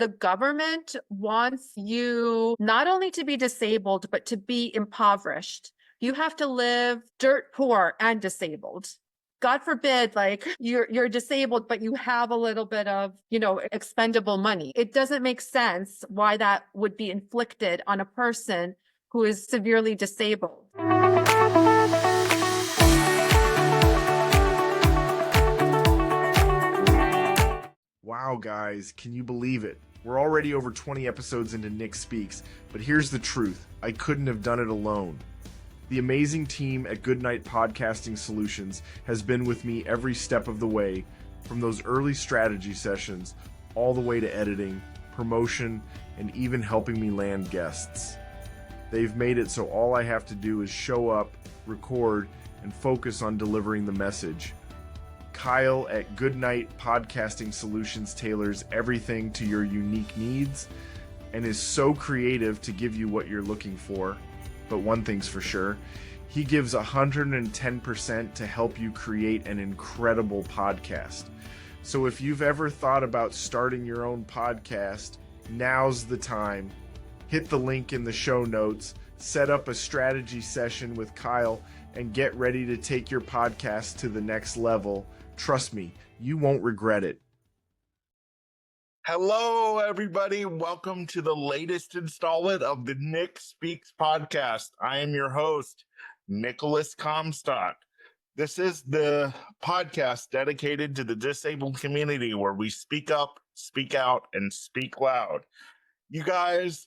The government wants you not only to be disabled, but to be impoverished. You have to live dirt poor and disabled. God forbid, like you're disabled, but you have a little bit of, expendable money. It doesn't make sense why that would be inflicted on a person who is severely disabled. Wow, guys, can you believe it? We're already over 20 episodes into Nick Speaks, but here's the truth. I couldn't have done it alone. The amazing team at Goodnight Podcasting Solutions has been with me every step of the way, from those early strategy sessions all the way to editing, promotion, and even helping me land guests. They've made it so all I have to do is show up, record, and focus on delivering the message. Kyle at Goodnight Podcasting Solutions tailors everything to your unique needs and is so creative to give you what you're looking for. But one thing's for sure, he gives 110% to help you create an incredible podcast. So if you've ever thought about starting your own podcast, now's the time. Hit the link in the show notes, set up a strategy session with Kyle, and get ready to take your podcast to the next level. Trust me, you won't regret it. Hello, everybody. Welcome to the latest installment of the Nick Speaks podcast. I am your host, Nicolas Comstock. This is the podcast dedicated to the disabled community where we speak up, speak out, and speak loud. You guys,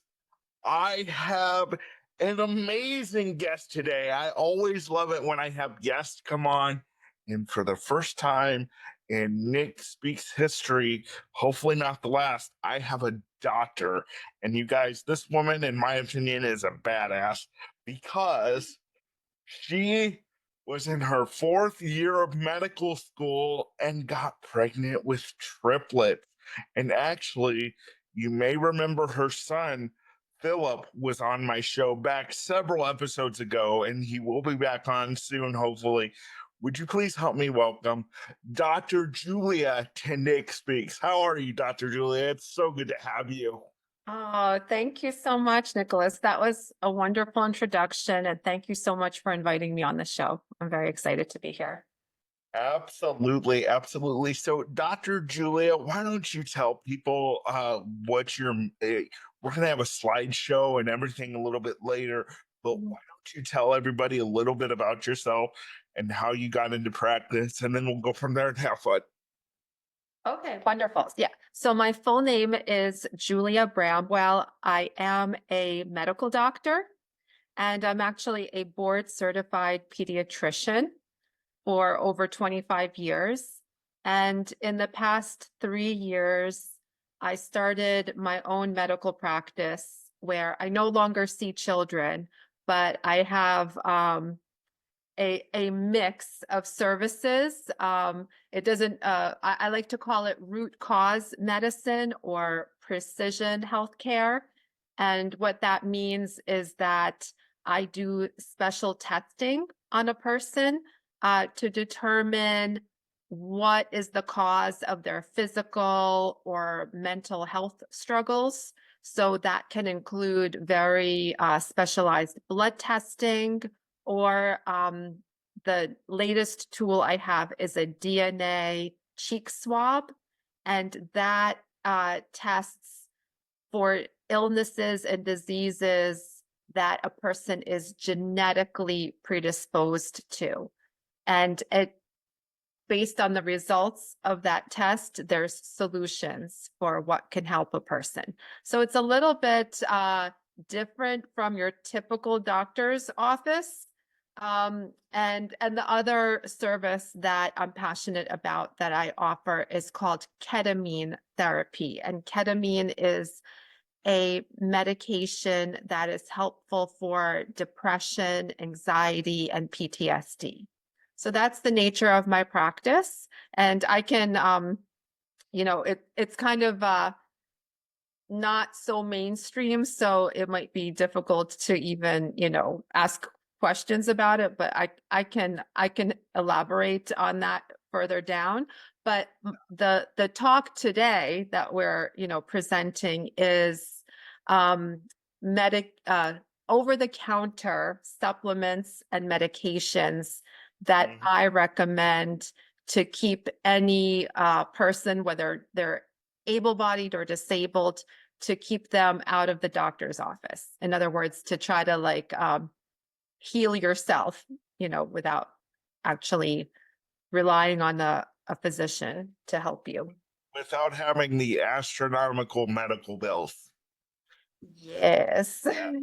I have an amazing guest today. I always love it when I have guests come on, and for the first time in Nick Speaks history, hopefully not the last, I have a doctor. And you guys, this woman, in my opinion, is a badass because she was in her 4th year of medical school and got pregnant with triplets. And actually, you may remember her son, Philip, was on my show back several episodes ago, and he will be back on soon, hopefully. Would you please help me welcome Dr. Julia to Nick Speaks? How are you, Dr. Julia? It's so good to have you. Oh, thank you so much, Nicholas. That was a wonderful introduction, and thank you so much for inviting me on the show. I'm very excited to be here. Absolutely, absolutely. So, Dr. Julia, why don't you tell people what you're... we're going to have a slideshow and everything a little bit later, but why don't you tell everybody a little bit about yourself and how you got into practice, and then we'll go from there and have fun. Okay, wonderful. Yeah. So my full name is Julia Bramwell. I am a medical doctor, and I'm actually a board certified pediatrician for over 25 years. And in the past 3 years, I started my own medical practice where I no longer see children, but I have a mix of services. It doesn't, I like to call it root cause medicine or precision healthcare. And what that means is that I do special testing on a person to determine what is the cause of their physical or mental health struggles. So that can include very specialized blood testing, or the latest tool I have is a DNA cheek swab, and that tests for illnesses and diseases that a person is genetically predisposed to. And based on the results of that test, there's solutions for what can help a person. So it's a little bit different from your typical doctor's office. And the other service that I'm passionate about that I offer is called ketamine therapy. And ketamine is a medication that is helpful for depression, anxiety, and PTSD. So that's the nature of my practice. And I can, it's kind of not so mainstream, so it might be difficult to even, ask questions about it, but I can elaborate on that further down. But the talk today that we're, presenting is medic over-the-counter supplements and medications that Mhm. I recommend to keep any person, whether they're able-bodied or disabled, to keep them out of the doctor's office. In other words, to try to heal yourself, without actually relying on a physician to help you. Without having the astronomical medical bills. Yes. Yeah.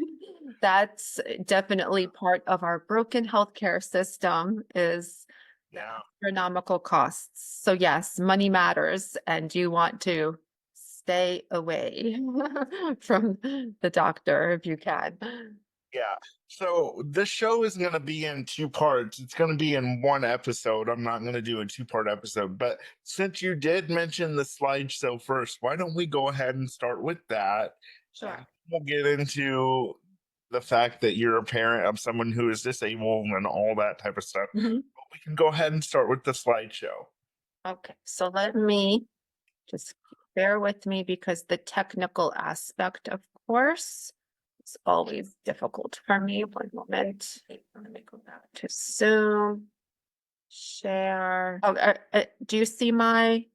That's definitely part of our broken healthcare system is the Yeah. astronomical costs. So yes, money matters and you want to stay away from the doctor if you can. Yeah. So this show is going to be in two parts. It's going to be in one episode. I'm not going to do a two-part episode. But since you did mention the slideshow first, why don't we go ahead and start with that? Sure. And we'll get into the fact that you're a parent of someone who is disabled and all that type of stuff. Mhm. But we can go ahead and start with the slideshow. Okay, so let me just bear with me because the technical aspect, of course, is always difficult for me. One moment. Let me go back to Zoom. Share. Oh, do you see my?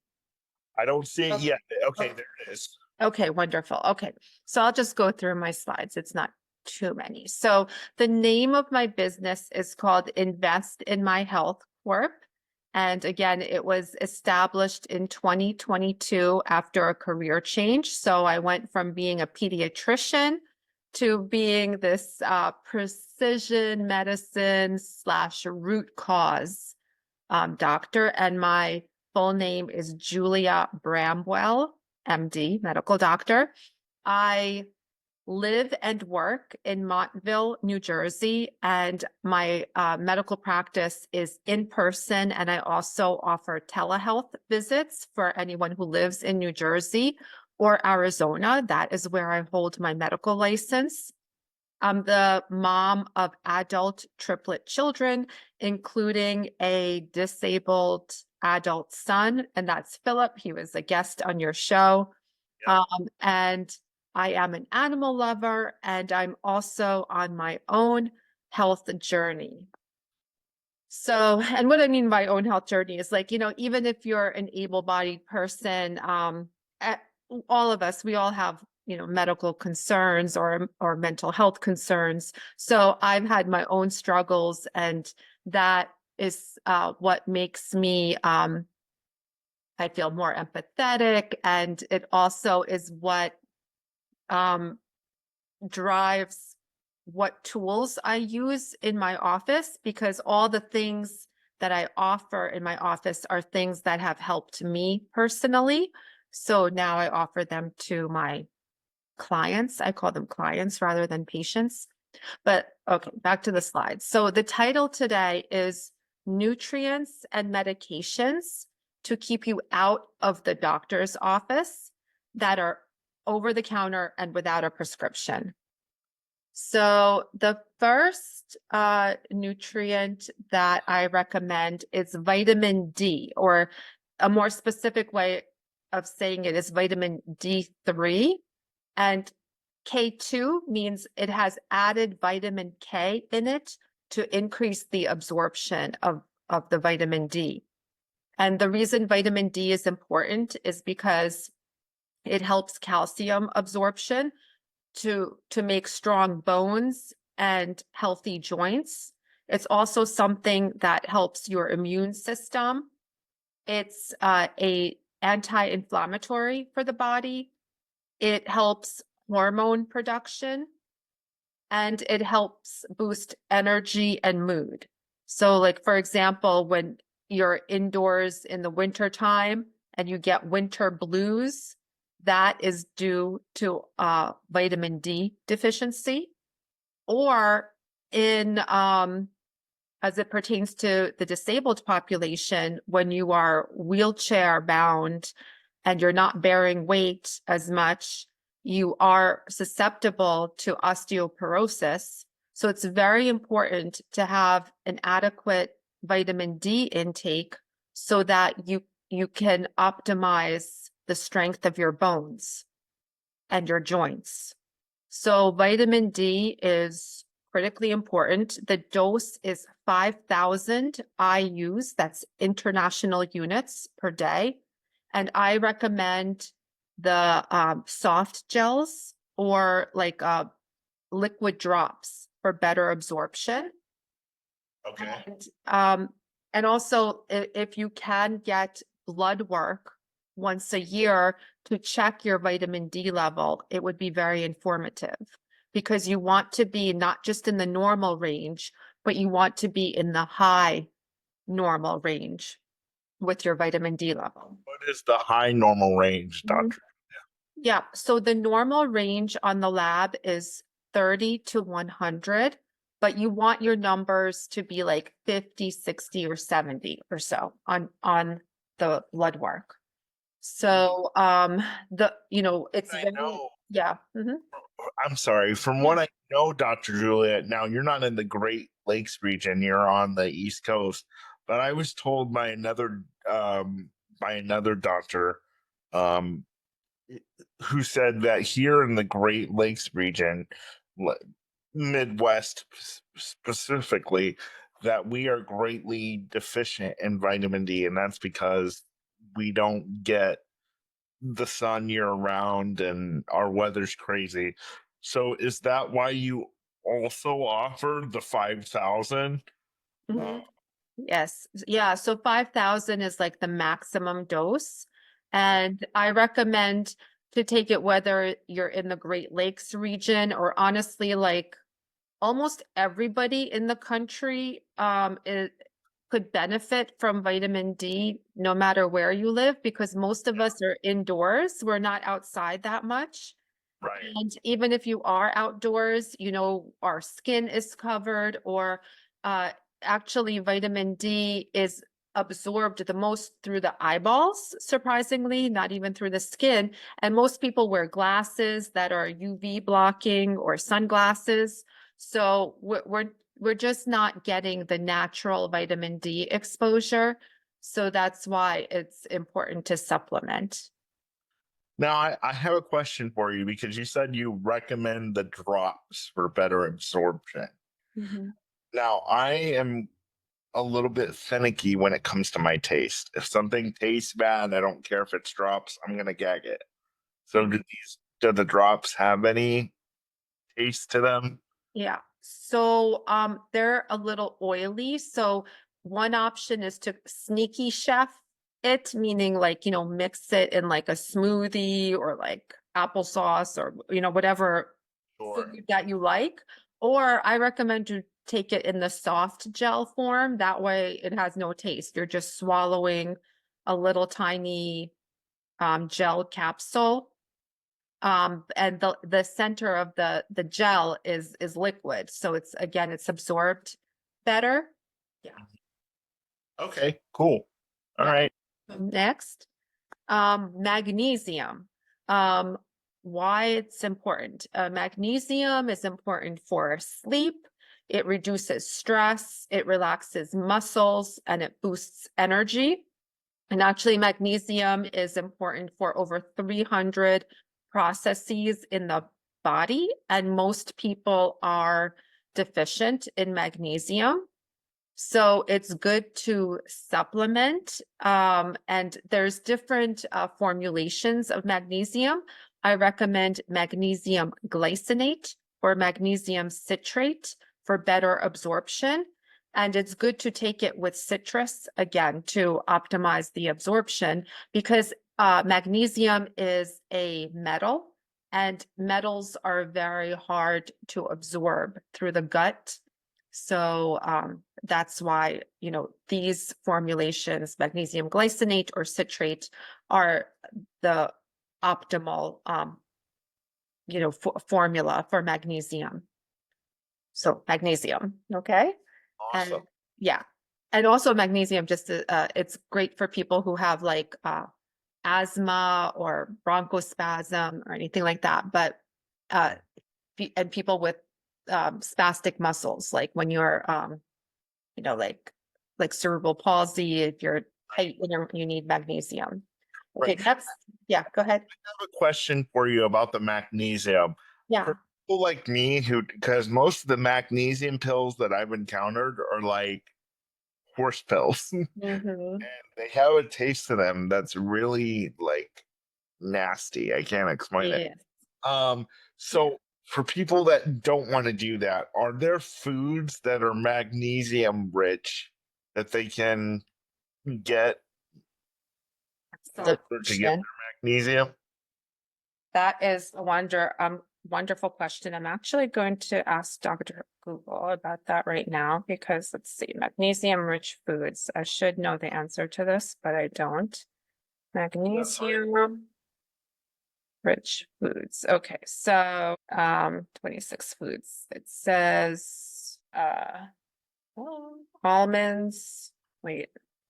I don't see it Okay. yet. Okay, Okay. there it is. Okay, wonderful. Okay, so I'll just go through my slides. It's not too many. So the name of my business is called Invest in My Health Corp. And again, it was established in 2022 after a career change. So I went from being a pediatrician to being this precision medicine / root cause doctor. And my full name is Julia Bramwell, MD, medical doctor. I live and work in Montville, New Jersey, and my medical practice is in person. And I also offer telehealth visits for anyone who lives in New Jersey or Arizona. That is where I hold my medical license. I'm the mom of adult triplet children, including a disabled adult son, and that's Philip. He was a guest on your show. Yeah. And I am an animal lover, and I'm also on my own health journey. So, and what I mean by own health journey is even if you're an able-bodied person, all of us, we all have, medical concerns or mental health concerns. So I've had my own struggles, and that is what makes me, I feel more empathetic, and it also is what drives what tools I use in my office, because all the things that I offer in my office are things that have helped me personally. So now I offer them to my clients. I call them clients rather than patients. But okay, back to the slides. So the title today is Nutrients and Medications to Keep You Out of the Doctor's Office that are over the counter and without a prescription. So the first nutrient that I recommend is vitamin D, or a more specific way of saying it is vitamin D3. And K2 means it has added vitamin K in it to increase the absorption of the vitamin D. And the reason vitamin D is important is because it helps calcium absorption to make strong bones and healthy joints. It's also something that helps your immune system. It's a anti-inflammatory for the body. It helps hormone production, and it helps boost energy and mood. So like, for example, when you're indoors in the winter time and you get winter blues, that is due to vitamin D deficiency. Or in as it pertains to the disabled population, when you are wheelchair bound and you're not bearing weight as much, you are susceptible to osteoporosis. So it's very important to have an adequate vitamin D intake so that you you can optimize the strength of your bones and your joints. So vitamin D is critically important. The dose is 5,000 IUs, that's international units per day. And I recommend the soft gels or like liquid drops for better absorption. Okay. And also, if you can get blood work once a year to check your vitamin D level, it would be very informative because you want to be not just in the normal range, but you want to be in the high normal range with your vitamin D level. What is the high normal range, Mhm. doctor? Yeah, so the normal range on the lab is 30 to 100, but you want your numbers to be like 50, 60, or 70 or so on the blood work. So it's I very, know. yeah. Mhm. I'm sorry. From Yeah. what I know, Dr. Juliet, now you're not in the Great Lakes region, you're on the East Coast. But I was told by another doctor um who said that here in the Great Lakes region, like, Midwest specifically, that we are greatly deficient in vitamin D, and that's because we don't get the sun year round and our weather's crazy. So is that why you also offer the 5,000? Mhm. Yes. Yeah. So 5,000 is like the maximum dose. And I recommend to take it whether you're in the Great Lakes region or honestly, like almost everybody in the country could benefit from vitamin D no matter where you live because most of us are indoors. We're not outside that much. Right. And even if you are outdoors, our skin is covered or uh, actually vitamin D is absorbed the most through the eyeballs, surprisingly, not even through the skin. And most people wear glasses that are UV blocking or sunglasses. So we're just not getting the natural vitamin D exposure. So that's why it's important to supplement. Now, I have a question for you because you said you recommend the drops for better absorption. Mhm. Now, I am a little bit finicky when it comes to my taste. If something tastes bad, I don't care if it's drops, I'm gonna gag it. So do the drops have any taste to them? Yeah. So they're a little oily. So one option is to sneaky chef it, meaning like, mix it in like a smoothie or like applesauce or whatever Sure. food that you like. Or I recommend you take it in the soft gel form. That way it has no taste. You're just swallowing a little tiny gel capsule and the center of the gel is liquid, so it's absorbed better. Yeah. Okay, cool. All Yeah. right. Next, magnesium. um why it's important. Magnesium is important for sleep. It reduces stress, it relaxes muscles, and it boosts energy. And actually, magnesium is important for over 300 processes in the body, and most people are deficient in magnesium. So it's good to supplement. And there's different formulations of magnesium. I recommend magnesium glycinate or magnesium citrate for better absorption. And it's good to take it with citrus again to optimize the absorption because magnesium is a metal and metals are very hard to absorb through the gut. So that's why, these formulations, magnesium glycinate or citrate, are the optimal, formula for magnesium. So magnesium, okay? And Awesome. yeah, and also magnesium, it's great for people who have like asthma or bronchospasm or anything like that. But uh, and people with spastic muscles, like when you're like cerebral palsy, if you're height you need magnesium. Okay, Right. that's, yeah, go ahead. I have a question for you about the magnesium. Yeah. For people like me who, because most of the magnesium pills that I've encountered are like horse pills. Mm-hmm. They have a taste to them that's really like nasty. I can't explain it. Yeah. So for people that don't want to do that, are there foods that are magnesium rich that they can get in Excellent order to get question. their magnesium? That is a wonderful question. I'm actually going to ask Dr. Google about that right now because let's see, magnesium rich foods. I should know the answer to this, but I don't. Magnesium rich foods. Okay, so 26 foods. It says almonds. Wait,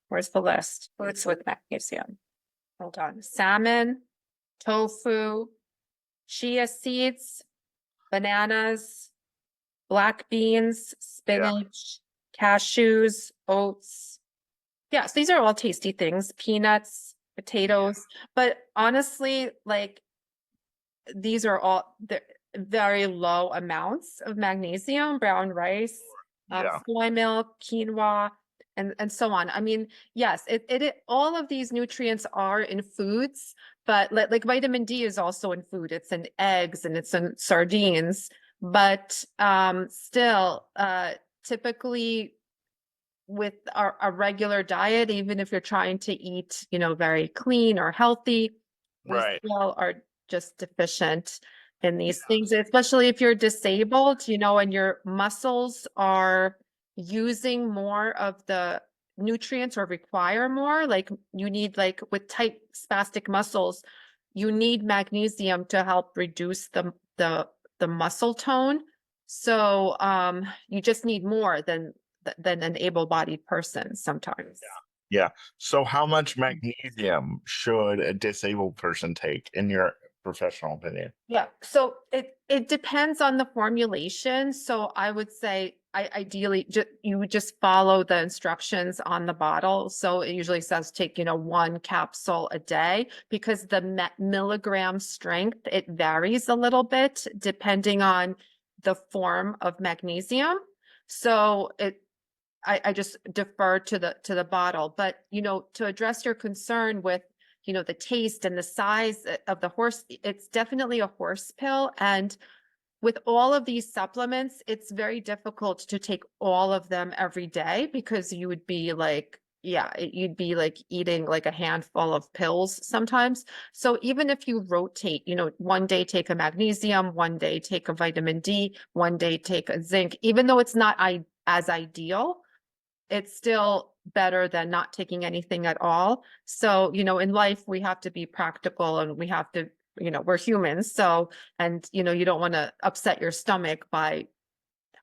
where's the list? Foods with magnesium. Hold on. Salmon, tofu, chia seeds, bananas, black beans, spinach, cashews, oats. Yes, these are all tasty things. Peanuts, potatoes. But honestly, like these are all very low amounts of magnesium, brown rice, Yeah. soy milk, quinoa, and so on. I mean, yes, it all of these nutrients are in foods, but like vitamin D is also in food. It's in eggs and it's in sardines, but still, typically with our regular diet, even if you're trying to eat, very clean or healthy, we Right. still are just deficient in these things, especially if you're disabled, and your muscles are using more of the nutrients or require more. Like you need, like with tight spastic muscles, you need magnesium to help reduce the muscle tone. So you just need more than an able-bodied person sometimes. Yeah. So how much magnesium should a disabled person take in your professional opinion? Yeah, so it depends on the formulation. So I would say ideally you would just follow the instructions on the bottle. So it usually says take, 1 capsule a day because the milligram strength, it varies a little bit depending on the form of magnesium. So I just defer to the bottle. But, to address your concern with, the taste and the size of the horse, it's definitely a horse pill. And with all of these supplements, it's very difficult to take all of them every day because you would be like, yeah, you'd be like eating like a handful of pills sometimes. So even if you rotate, one day take a magnesium, one day take a vitamin D, one day take a zinc, even though it's not as ideal, it's still better than not taking anything at all. So, in life, we have to be practical and we have to, we're humans. So, and, you don't want to upset your stomach by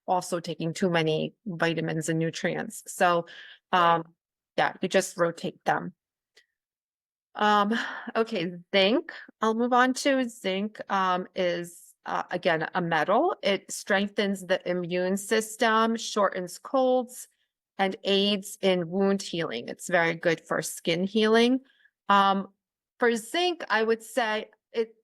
also taking too many vitamins and nutrients. So, yeah, you just rotate them. Um, okay, zinc. I'll move on to zinc, is again a metal. It strengthens the immune system, shortens colds, and aids in wound healing. It's very good for skin healing. For zinc, I would say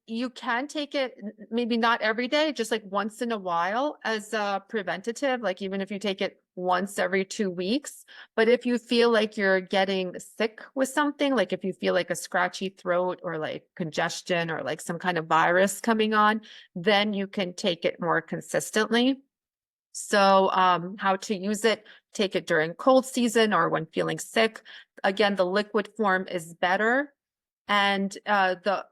you can take it maybe not every day, just like once in a while as a preventative, like even if you take it once every 2 weeks. But if you feel like you're getting sick with something, like if you feel like a scratchy throat or like congestion or like some kind of virus coming on, then you can take it more consistently. So how to use it, take it during cold season or when feeling sick. Again, the liquid form is better. And the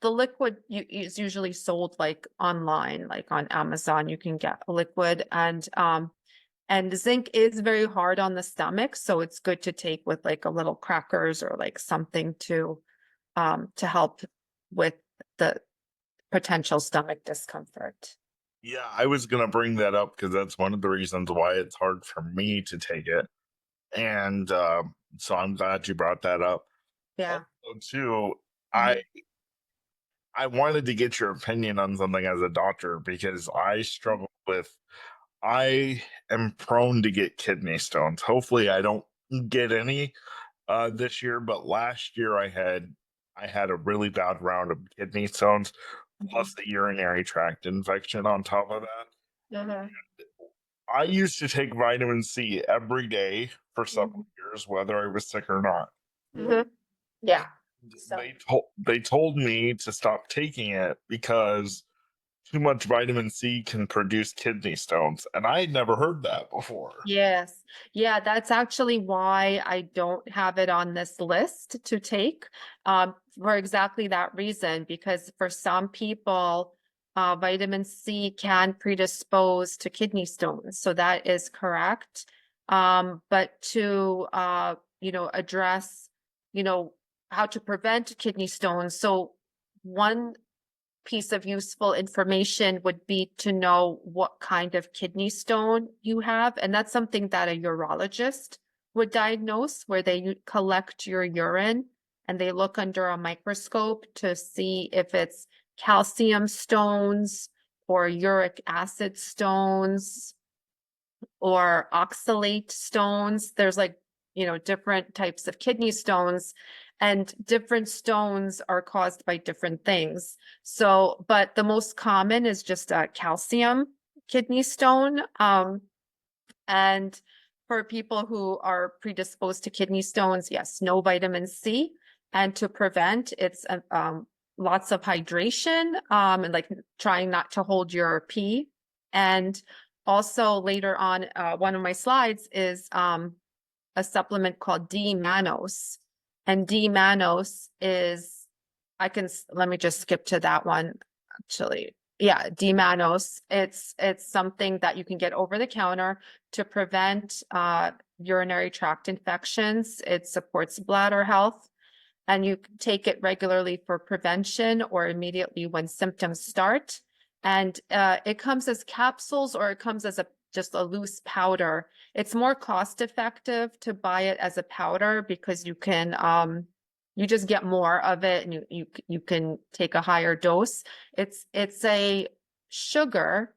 liquid is usually sold like online, like on Amazon, you can get a liquid. And zinc is very hard on the stomach, so it's good to take with like a little crackers or like something to help with the potential stomach discomfort. Yeah, I was gonna bring that up because that's one of the reasons why it's hard for me to take it. And so I'm glad you brought that up. Yeah. Also, too, I Mhm. I wanted to get your opinion on something as a doctor because I struggle with I am prone to get kidney stones. Hopefully I don't get any, this year, but last year I had a really bad round of kidney stones plus the urinary tract infection on top of that. Mhm. I used to take vitamin C every day for several Mhm. years, whether I was sick or not. Mhm. Yeah. So They told me to stop taking it because too much vitamin C can produce kidney stones, and I had never heard that before. yes. Yeah, that's actually why I don't have it on this list to take, for exactly that reason, because for some people, vitamin C can predispose to kidney stones. So that is correct. But to, address, you know, how to prevent kidney stones. So one piece of useful information would be to know what kind of kidney stone you have. And that's something that a urologist would diagnose, where they collect your urine and they look under a microscope to see if it's calcium stones or uric acid stones or oxalate stones. There's like, different types of kidney stones, and different stones are caused by different things. So, but the most common is just a calcium kidney stone. And for people who are predisposed to kidney stones, yes, no vitamin C. And to prevent, it's lots of hydration, and like trying not to hold your pee. And also later on, one of my slides is a supplement called D-mannose. And D-mannose is, let me just skip to that one, actually. Yeah, D-mannose. It's something that you can get over the counter to prevent urinary tract infections. It supports bladder health, and you can take it regularly for prevention or immediately when symptoms start. And it comes as capsules, or it comes as just a loose powder. It's more cost effective to buy it as a powder because you just get more of it, and you can take a higher dose. It's a sugar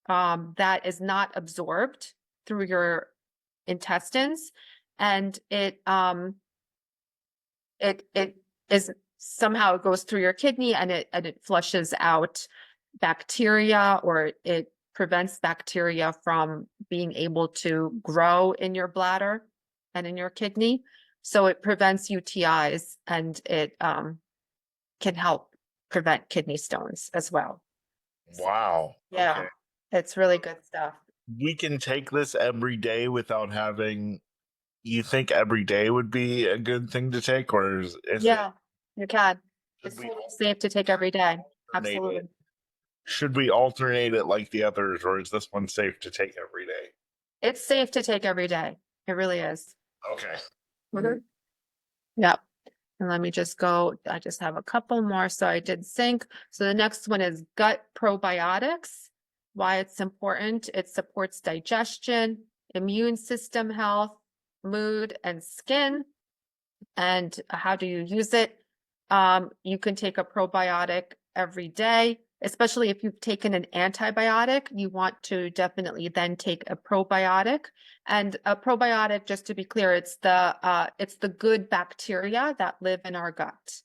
that is not absorbed through your intestines, and it is somehow it goes through your kidney, and it flushes out bacteria, or it prevents bacteria from being able to grow in your bladder and in your kidney. So it prevents UTIs, and it can help prevent kidney stones as well. Wow. Yeah, Okay. it's really good stuff. We can take this every day without having. You think every day would be a good thing to take, or is it? Yeah, you can. Should It's we totally safe to take every day. alternate it? Absolutely. Should we alternate it like the others, or is this one safe to take every day? It's safe to take every day. It really is. Okay. Mhm. Yep. And let me just go, I just have a couple more. So I did zinc. So the next one is gut probiotics. Why it's important. It supports digestion, immune system health, mood, and skin. And how do you use it? You can take a probiotic every day, especially if you've taken an antibiotic. You want to definitely then take a probiotic. And a probiotic, just to be clear, it's the good bacteria that live in our gut,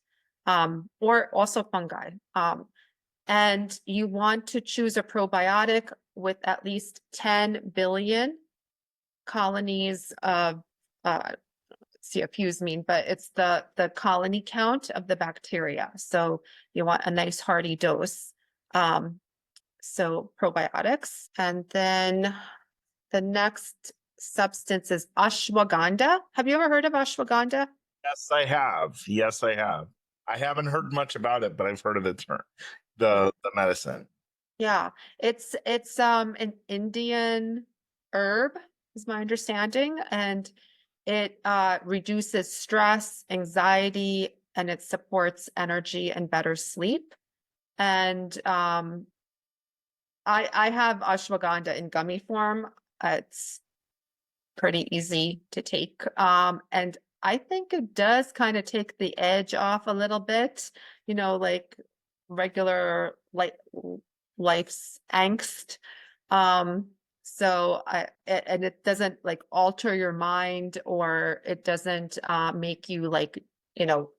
or also fungi. And you want to choose a probiotic with at least 10 billion colonies of see a fuse mean, but it's the colony count of the bacteria. So you want a nice hearty dose. So probiotics. And then the next substance is ashwagandha. Have you ever heard of ashwagandha? Yes, I have. Yes, I have. I haven't heard much about it, but I've heard of the term, the medicine. Yeah, it's an Indian herb, is my understanding, and it reduces stress, anxiety, and it supports energy and better sleep. And I have ashwagandha in gummy form. It's pretty easy to take. And I think it does kind of take the edge off a little bit, like regular like life's angst. Um, So and it doesn't like alter your mind, or it doesn't make you like, you know,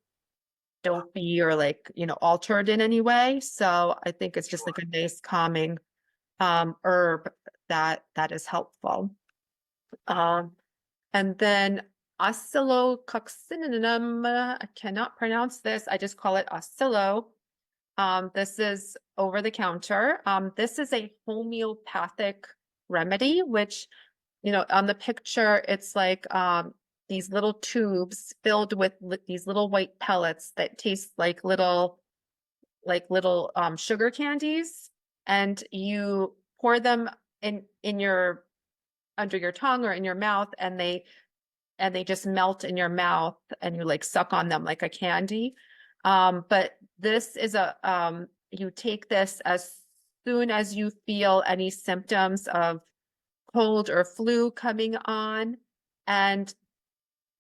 dopey or like, you know, altered in any way. So I think it's just like a nice calming herb that is helpful. And then oscillococcinum, I cannot pronounce this. I just call it oscillo. This is over the counter. This is a homeopathic remedy, which, you know, on the picture, it's like these little tubes filled with these little white pellets that taste like little sugar candies, and you pour them in your under your tongue or in your mouth, and they just melt in your mouth, and you like suck on them like a candy. But this is you take this as soon as you feel any symptoms of cold or flu coming on. And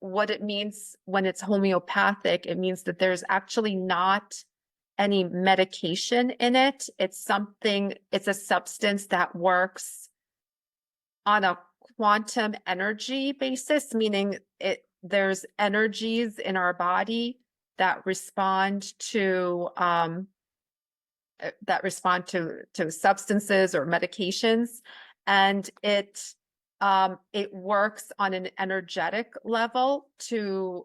what it means when it's homeopathic, it means that there's actually not any medication in it. It's a substance that works on a quantum energy basis, meaning there's energies in our body that respond to substances or medications, and it works on an energetic level to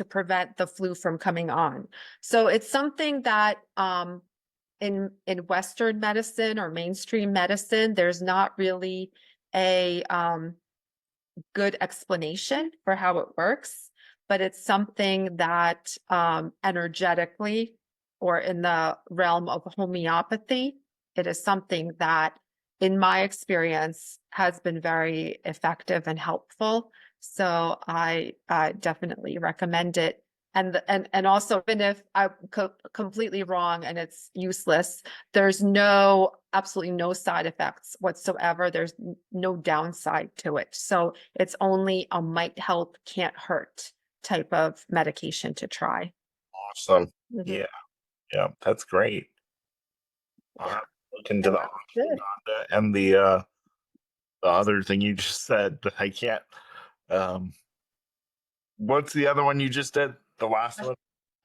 prevent the flu from coming on. So it's something that in Western medicine or mainstream medicine, there's not really a good explanation for how it works, but it's something that energetically, or in the realm of homeopathy, it is something that, in my experience, has been very effective and helpful. So I definitely recommend it. And also, even if I'm completely wrong and it's useless, there's absolutely no side effects whatsoever. There's no downside to it. So it's only a might help, can't hurt type of medication to try. Awesome. Mhm. Yeah. Yeah. That's great. I'll have to look into the Good. ashwagandha and the other thing you just said, but I can't. Um, what's the other one you just did? The last one?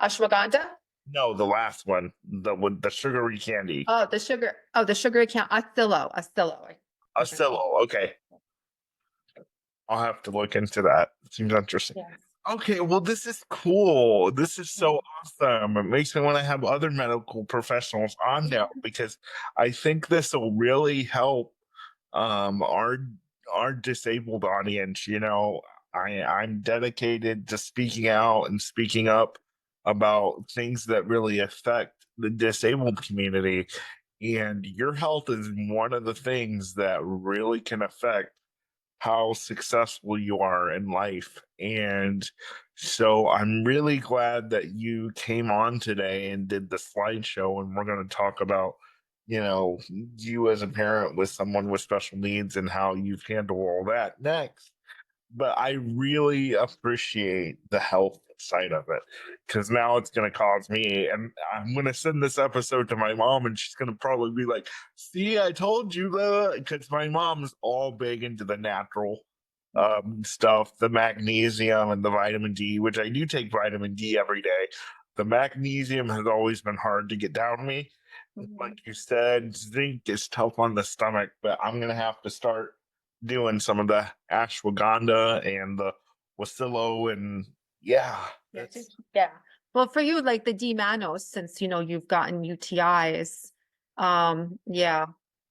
Ashwagandha? No, the last one. With the sugary candy. The sugar account. Oscillo. Oscillo. Okay. I'll have to look into that. Seems interesting. Yes. Okay, well, this is cool. This is so Yeah. awesome. It makes me want to have other medical professionals on now because I think this will really help our disabled audience. You know, I'm dedicated to speaking out and speaking up about things that really affect the disabled community. And your health is one of the things that really can affect how successful you are in life. And so I'm really glad that you came on today and did the slideshow. And we're going to talk about, you know, you as a parent with someone with special needs and how you've handled all that next. But I really appreciate the health side of it because now it's going to cause me, and I'm going to send this episode to my mom, and she's going to probably be like, "See, I told you," because my mom's all big into the natural stuff, the magnesium and the vitamin D, which I do take vitamin D every day. The magnesium has always been hard to get down me. Like you said, zinc is tough on the stomach, but I'm going to have to start doing some of the ashwagandha and the wasilo, and yeah, Yeah. Well, for you, like the D-mannose, since you know you've gotten UTIs, yeah.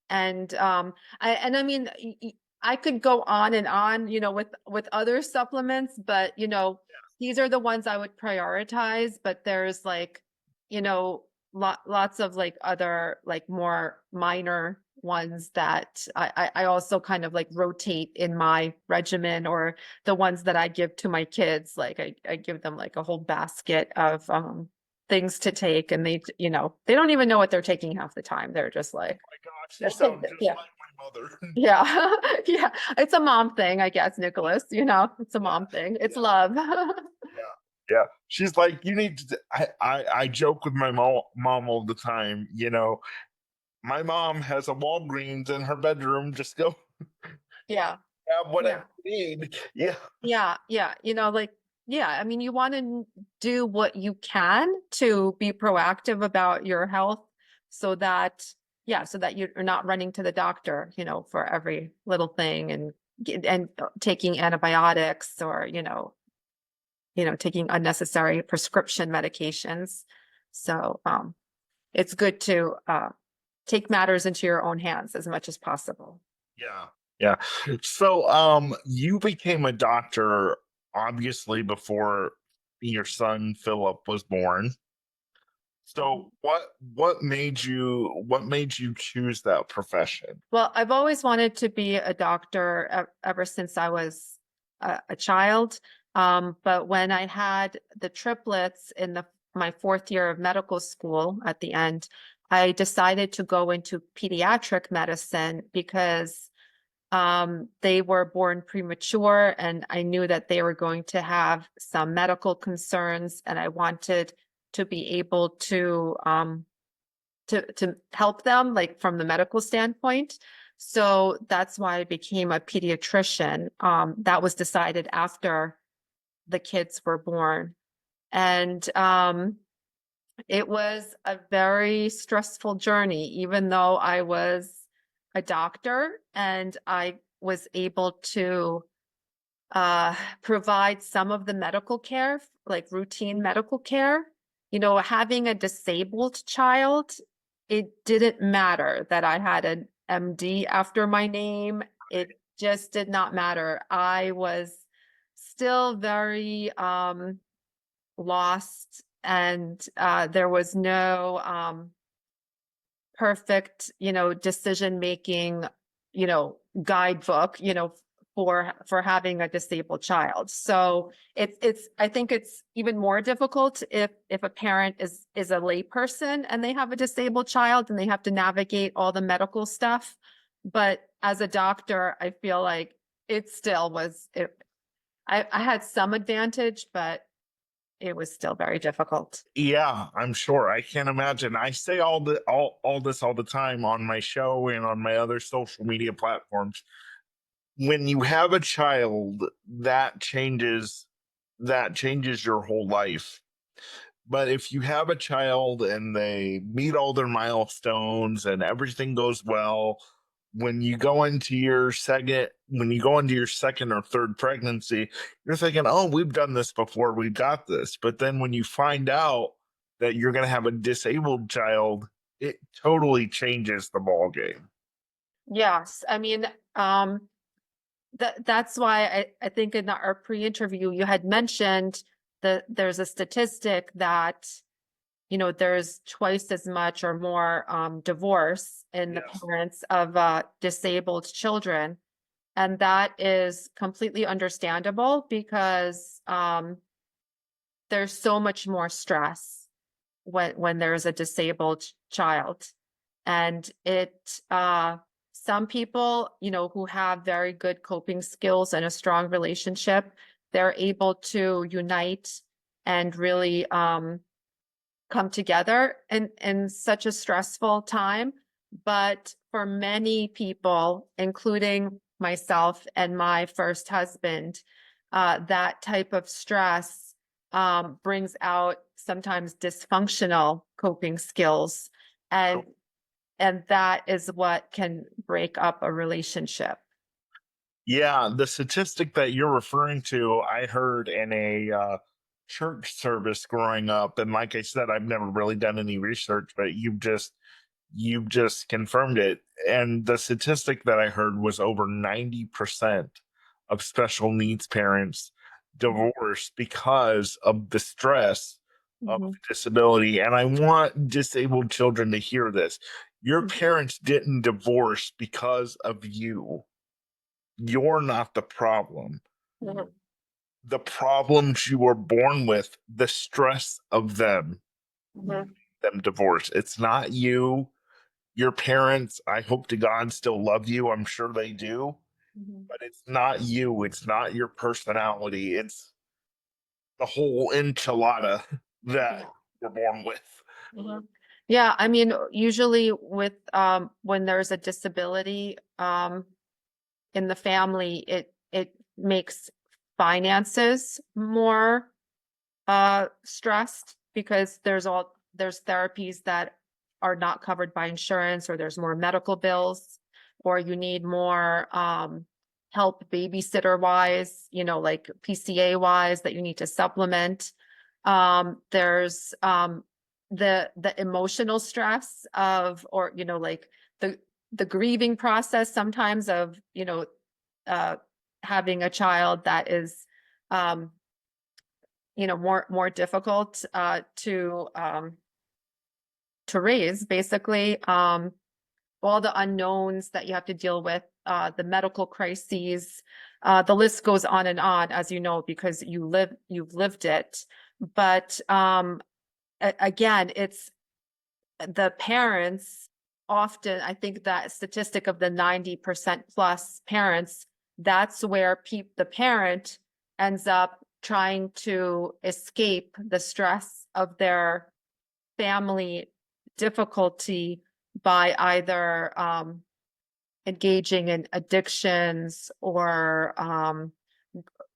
And I mean, I could go on and on, you know, with other supplements, but you know, these are the ones I would prioritize. But there's like, you know, lots of like other like more minor ones that I also kind of like rotate in my regimen, or the ones that I give to my kids. Like I give them like a whole basket of things to take, and you know, they don't even know what they're taking half the time. They're just like, oh my gosh, you sound just yeah. like my mother. Yeah. Yeah. It's a mom thing, I guess, Nicholas, you know, it's a mom thing. It's love. Yeah, she's like, you need to. I joke with my mom all the time. You know, my mom has a Walgreens in her bedroom. Just go Yeah. grab whatever Yeah. you need. Yeah. Yeah. Yeah. Yeah, I mean, you want to do what you can to be proactive about your health so that, yeah, so that you're not running to the doctor, for every little thing and taking antibiotics or, taking unnecessary prescription medications. So, it's good to take matters into your own hands as much as possible. Yeah. Yeah. So you became a doctor obviously before your son Philip was born. So what made you choose that profession? Well, I've always wanted to be a doctor ever since I was a child. But when I had the triplets in my fourth year of medical school at the end, I decided to go into pediatric medicine because they were born premature, and I knew that they were going to have some medical concerns, and I wanted to be able to help them, like from the medical standpoint. So that's why I became a pediatrician. That was decided after the kids were born. And it was a very stressful journey, even though I was a doctor and I was able to provide some of the medical care, like routine medical care. Having a disabled child, it didn't matter that I had an MD after my name. It just did not matter. I was still very lost, and there was no perfect, decision making, guidebook, for having a disabled child. So I think it's even more difficult if a parent is a layperson and they have a disabled child and they have to navigate all the medical stuff. But as a doctor, I feel like it still was I had some advantage, but it was still very difficult. Yeah, I'm sure. I can't imagine. I say all this all the time on my show and on my other social media platforms. When you have a child, that changes your whole life. But if you have a child and they meet all their milestones and everything goes well, when you go into your second or third pregnancy, you're thinking, oh, we've done this before, we've got this. But then when you find out that you're going to have a disabled child, it totally changes the ball game. Yes. I mean, that's why I think in our pre-interview you had mentioned that there's a statistic that there's twice as much or more divorce in the Yes. parents of disabled children, and that is completely understandable because there's so much more stress when there's a disabled child, and some people, who have very good coping skills and a strong relationship, they're able to unite and really come together in such a stressful time. But for many people, including myself and my first husband, that type of stress brings out sometimes dysfunctional coping skills. And and that is what can break up a relationship. Yeah, the statistic that you're referring to, I heard in a church service growing up, and like I said, I've never really done any research, but you've just confirmed it. And the statistic that I heard was over 90% of special needs parents divorce because of the stress of Mhm. disability. And I want disabled children to hear this. Your Mhm. parents didn't divorce because of you. You're not the problem. Mhm. The problems you were born with, the stress of Mhm. them divorce. It's not you. Your parents, I hope to God, still love you. I'm sure they do, Mhm. but it's not you. It's not your personality. It's the whole enchilada that Yeah. you're born with. Mhm. Yeah, I mean, usually with when there's a disability in the family, it makes finances more stressed because there's therapies that are not covered by insurance, or there's more medical bills, or you need more help babysitter wise, like PCA wise, that you need to supplement. There's the emotional stress of, or like the grieving process sometimes of, uh having a child that is more difficult to raise, basically. All the unknowns that you have to deal with, the medical crises, the list goes on and on, as you know, because you've lived it. But again, it's the parents often, I think that statistic of the 90% plus parents, that's where the parent ends up trying to escape the stress of their family difficulty by either engaging in addictions, or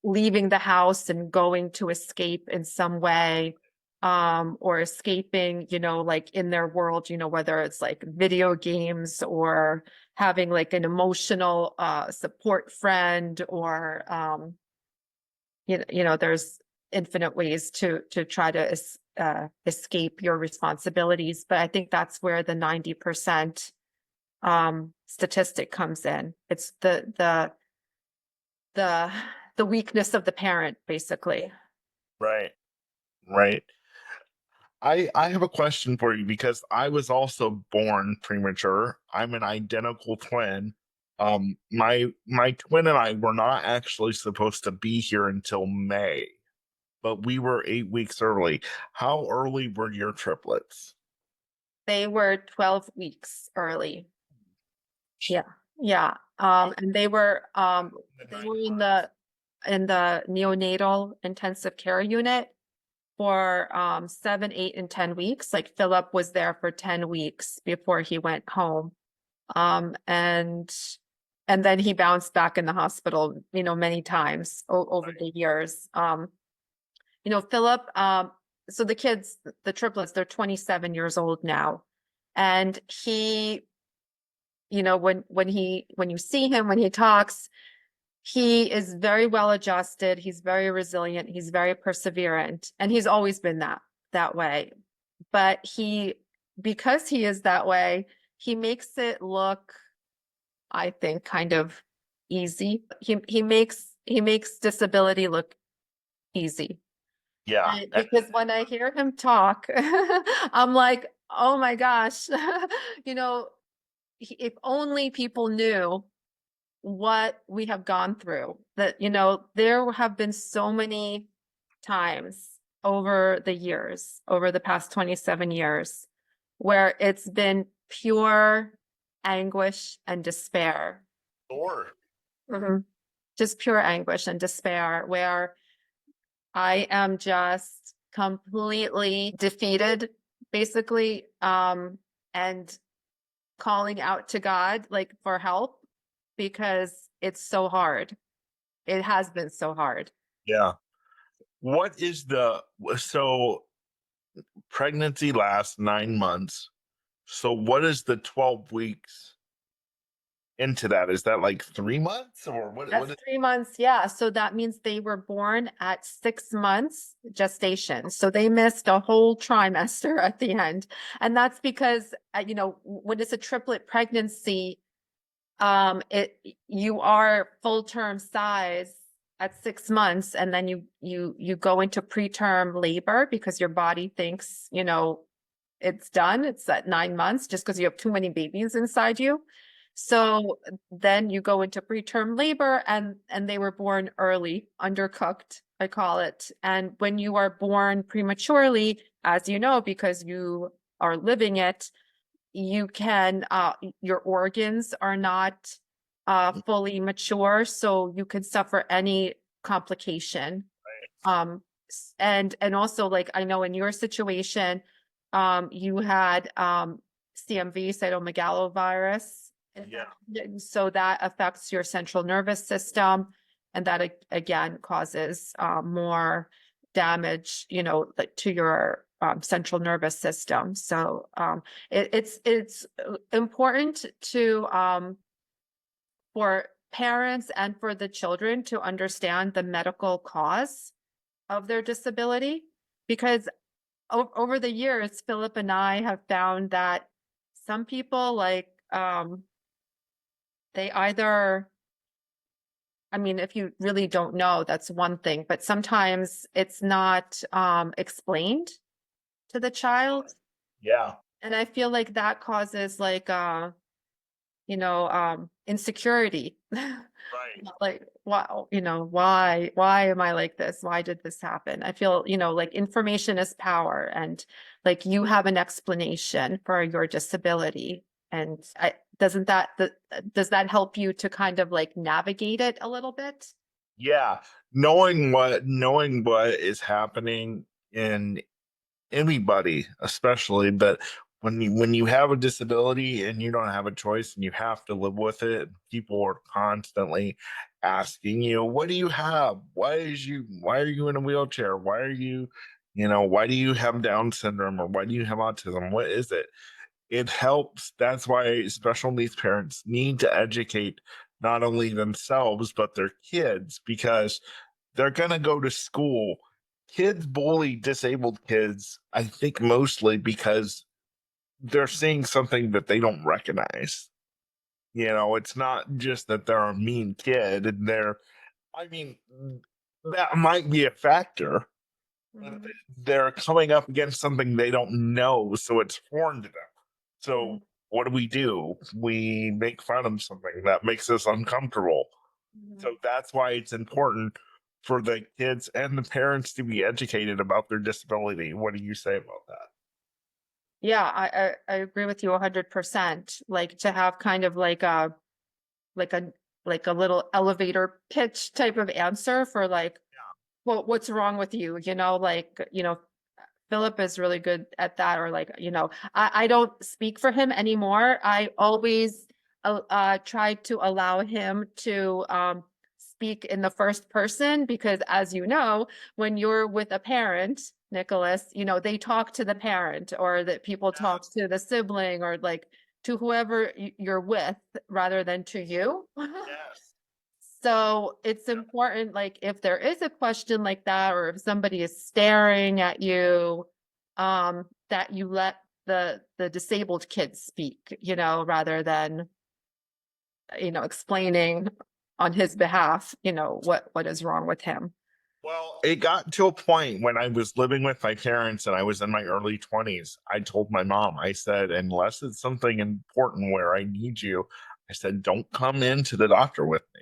leaving the house and going to escape in some way, or escaping, like in their world, whether it's like video games, or having like an emotional support friend, or there's infinite ways to try to escape your responsibilities. But I think that's where the 90% statistic comes in. It's the weakness of the parent, basically. Right. Right. I have a question for you because I was also born premature. I'm an identical twin. My twin and I were not actually supposed to be here until May, but we were 8 weeks early. How early were your triplets? They were 12 weeks early. Yeah. Yeah. And they were in the neonatal intensive care unit for 7, 8, and 10 weeks. Like Philip was there for 10 weeks before he went home. And then he bounced back in the hospital, many times over the years. Philip, so the triplets, they're 27 years old now. And he, when you see him, when he talks, he is very well adjusted. He's very resilient. He's very perseverant, and he's always been that way. But because he is that way, he makes it look, I think, kind of easy. He makes disability look easy. Yeah. Because when I hear him talk, I'm like, oh my gosh, if only people knew what we have gone through. That, there have been so many times over the past 27 years, where it's been pure anguish and despair. Sure. Mhm. Just pure anguish and despair, where I am just completely defeated, basically, and calling out to God, like, for help, because it's so hard. It has been so hard. Yeah. What is so pregnancy lasts 9 months. So what is the 12 weeks into that? Is that like 3 months or what? That's 3 months, yeah. So that means they were born at 6 months gestation. So they missed a whole trimester at the end. And that's because, when it's a triplet pregnancy, you are full term size at 6 months, and then you go into preterm labor because your body thinks, it's done. It's at 9 months, just because you have too many babies inside you. So then you go into preterm labor, and they were born early, undercooked, I call it. And when you are born prematurely, as you know, because you are living it, you can your organs are not fully mature, so you could suffer any complication. And also, like, I know in your situation, you had CMV, cytomegalovirus. Yeah. So that affects your central nervous system, and that again causes more damage, like to your central nervous system. So it's important to for parents and for the children to understand the medical cause of their disability, because over the years, Philip and I have found that some people they either, I mean, if you really don't know, that's one thing, but sometimes it's not explained to the child. Yeah. And I feel like that causes insecurity. Right. Like, wow, why am I like this? Why did this happen? I feel, like information is power, and like you have an explanation for your disability. And does that help you to kind of like navigate it a little bit? Yeah. Knowing what is happening in anybody, especially, but when you have a disability and you don't have a choice and you have to live with it, people are constantly asking you, what do you have? Why are you in a wheelchair? Why do you have Down syndrome, or why do you have autism? What is it? It helps. That's why special needs parents need to educate not only themselves but their kids, because they're going to go to school. Kids bully disabled kids, I think, mostly because they're seeing something that they don't recognize. It's not just that they're a mean kid and I mean, that might be a factor, but Mhm. they're coming up against something they don't know, so it's foreign to them. Mhm. So what do? We make fun of something that makes us uncomfortable. Mhm. So that's why it's important for the kids and the parents to be educated about their disability. What do you say about that? Yeah, I agree with you 100%. Like to have kind of like a like a little elevator pitch type of answer for like, well, what's wrong with you? Philip is really good at that, or like, I don't speak for him anymore. I always try to allow him to speak in the first person, because as you know, when you're with a parent, Nicholas, they talk to the parent, or that people talk to the sibling, or like to whoever you're with rather than to you. Yes. So it's important, like if there is a question like that, or if somebody is staring at you, that you let the disabled kid speak, rather than, explaining on his behalf, what is wrong with him. Well, it got to a point when I was living with my parents and I was in my early 20s. I told my mom, I said, unless it's something important where I need you, I said, don't come into the doctor with me,